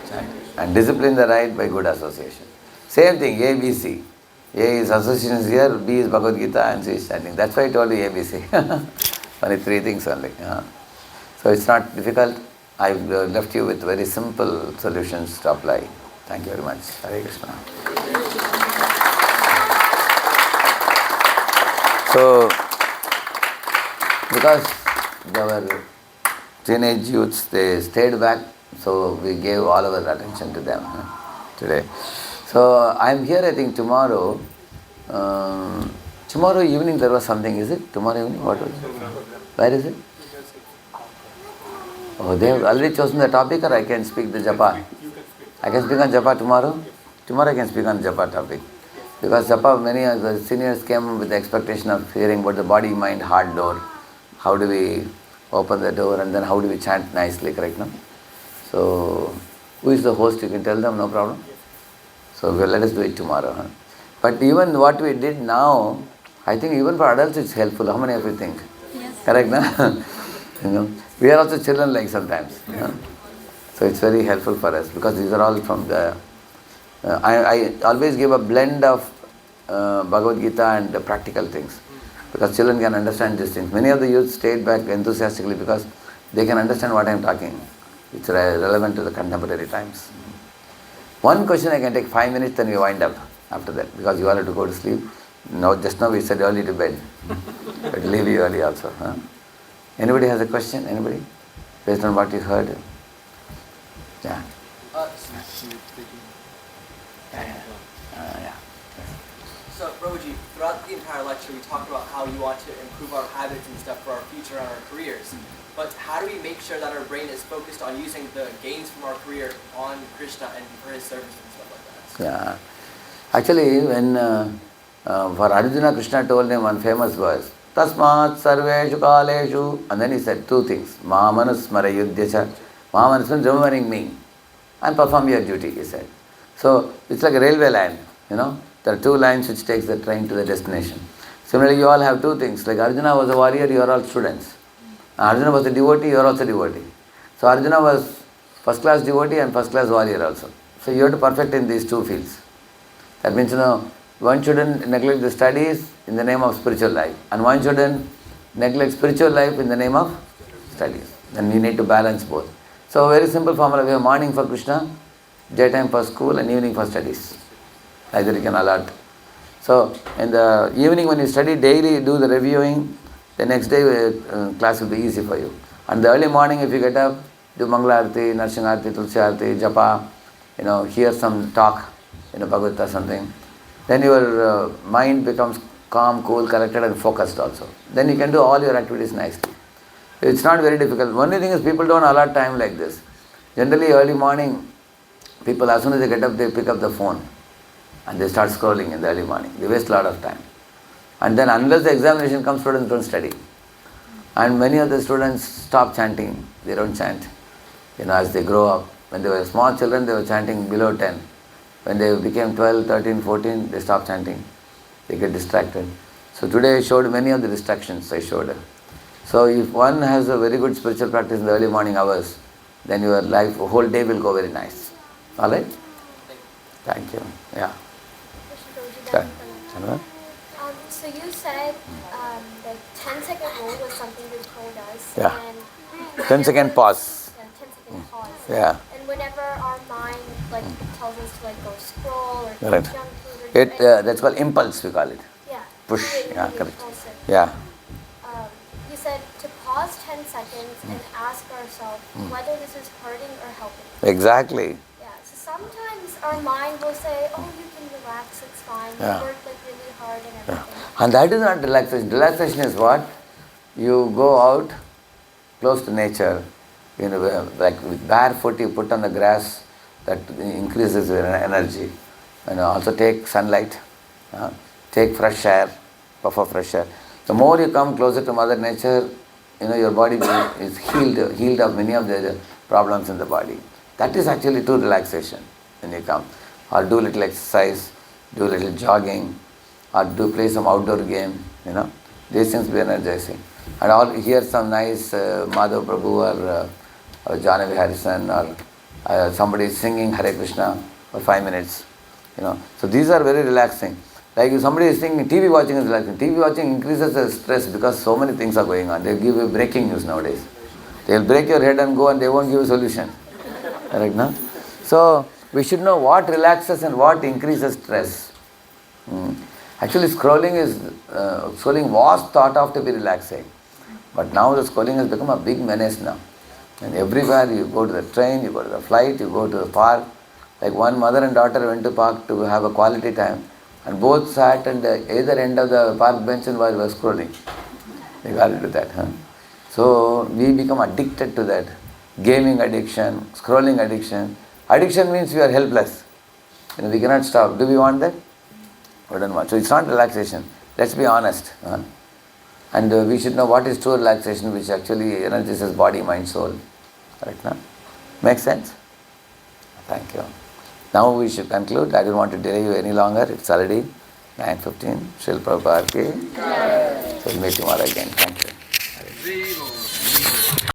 chanting. And discipline the right by good association. Same thing, A, B, C. A is association is here, B is Bhagavad Gita, and C is chanting. That's why I told you A, B, C. Only 3 things only. So it's not difficult. I've left you with very simple solutions to apply. Thank you very much. Hare Krishna. So, because our teenage youths, they stayed back, so we gave all our attention to them today. So I'm here, I think tomorrow. Tomorrow evening there was something, is it? Tomorrow evening, what was it? Where is it? Oh, they have already chosen the topic, or I can speak the japa? I can speak on japa tomorrow? Tomorrow I can speak on japa topic. Because japa, many of the seniors came with the expectation of hearing about the body, mind, heart door. How do we open the door, and then how do we chant nicely, correct? No? So, who is the host? You can tell them, no problem. So let us do it tomorrow. But even what we did now, I think even for adults it's helpful. How many of you think? Yes. Correct, no? We are also children like sometimes. So it's very helpful for us because these are all from the... I always give a blend of Bhagavad Gita and the practical things because children can understand these things. Many of the youth stayed back enthusiastically because they can understand what I am talking. It's relevant to the contemporary times. One question I can take 5 minutes, then we wind up after that, because you all have to go to sleep. Now, just now we said early to bed. But leave you early also. Huh? Anybody has a question? Anybody? Based on what you heard? Yeah. Yeah. So, Prabhuji, throughout the entire lecture, we talked about how we want to improve our habits and stuff for our future and our careers. But how do we make sure that our brain is focused on using the gains from our career on Krishna and for his service and stuff like that? Yeah. Actually, when for Arjuna, Krishna told him one famous verse, Tasmat sarveshu kaleshu, and then he said two things, Mamanusmara yudhyacha, Mamanus means remembering me, and perform your duty, he said. So, it's like a railway line, you know. There are two lines which takes the train to the destination. Similarly, you all have two things, like Arjuna was a warrior, you are all students. Arjuna was a devotee, you are also a devotee. So Arjuna was first class devotee and first class warrior also. So you have to perfect in these two fields. That means, one shouldn't neglect the studies in the name of spiritual life, and one shouldn't neglect spiritual life in the name of studies. Then we need to balance both. So very simple formula, we have morning for Krishna, daytime for school and evening for studies. Either you can allot. So in the evening when you study daily, do the reviewing, the next day class will be easy for you. And the early morning if you get up, do Mangala Arati, Narsingh Arati, Tulsi Arati, Japa, hear some talk, Bhagavata something. Then your mind becomes calm, cool, collected and focused also. Then you can do all your activities nicely. It's not very difficult. Only thing is people don't allot time like this. Generally early morning, people as soon as they get up, they pick up the phone and they start scrolling in the early morning. They waste a lot of time. And then unless the examination comes, students don't study. And many of the students stop chanting. They don't chant. As they grow up. When they were small children, they were chanting below 10. When they became 12, 13, 14, they stop chanting. They get distracted. So today I showed many of the distractions I showed. So if one has a very good spiritual practice in the early morning hours, then your life, whole day will go very nice. Alright? Thank you. Yeah. So you said the 10-second rule was something you told us. Yeah. And 10-second pause. Yeah, 10-second pause. Yeah. And whenever our mind tells us to go scroll or Right. junk food or That's called impulse, we call it. yeah, Push. really Yeah, correct. impulsive. Yeah. You said to pause 10 seconds and ask ourselves whether this is hurting or helping. Exactly. Yeah. So sometimes our mind will say, "Oh, you can relax. It's fine. Yeah. You work really hard and everything." And that is not relaxation. Relaxation is what? You go out close to nature, like with barefoot you put on the grass, that increases your energy. Also take sunlight, take fresh air, puff of fresh air. The more you come closer to Mother Nature, your body is healed of many of the problems in the body. That is actually true relaxation when you come. Or do little exercise, do little jogging, or play some outdoor game, These things be energizing. And all hear some nice Madhav Prabhu or Janavi Harrison or somebody singing Hare Krishna for 5 minutes, So these are very relaxing. Like if somebody is singing, TV watching is relaxing. TV watching increases the stress because so many things are going on. They give you breaking news nowadays. They will break your head and go and they won't give a solution. Correct, no? So we should know what relaxes and what increases stress. Actually scrolling was thought of to be relaxing. But now the scrolling has become a big menace now. And everywhere you go to the train, you go to the flight, you go to the park. Like one mother and daughter went to park to have a quality time. And both sat at the either end of the park bench and were scrolling. They got into that. So we become addicted to that. Gaming addiction, scrolling addiction. Addiction means we are helpless. We cannot stop. Do we want that? We don't want. So it's not relaxation. Let's be honest. And we should know what is true relaxation, which actually energizes body, mind, soul. Correct, no? Make sense? Thank you. Now we should conclude. I don't want to delay you any longer. It's already 9:15. Srila Prabhupada ki. So we'll meet tomorrow again. Thank you.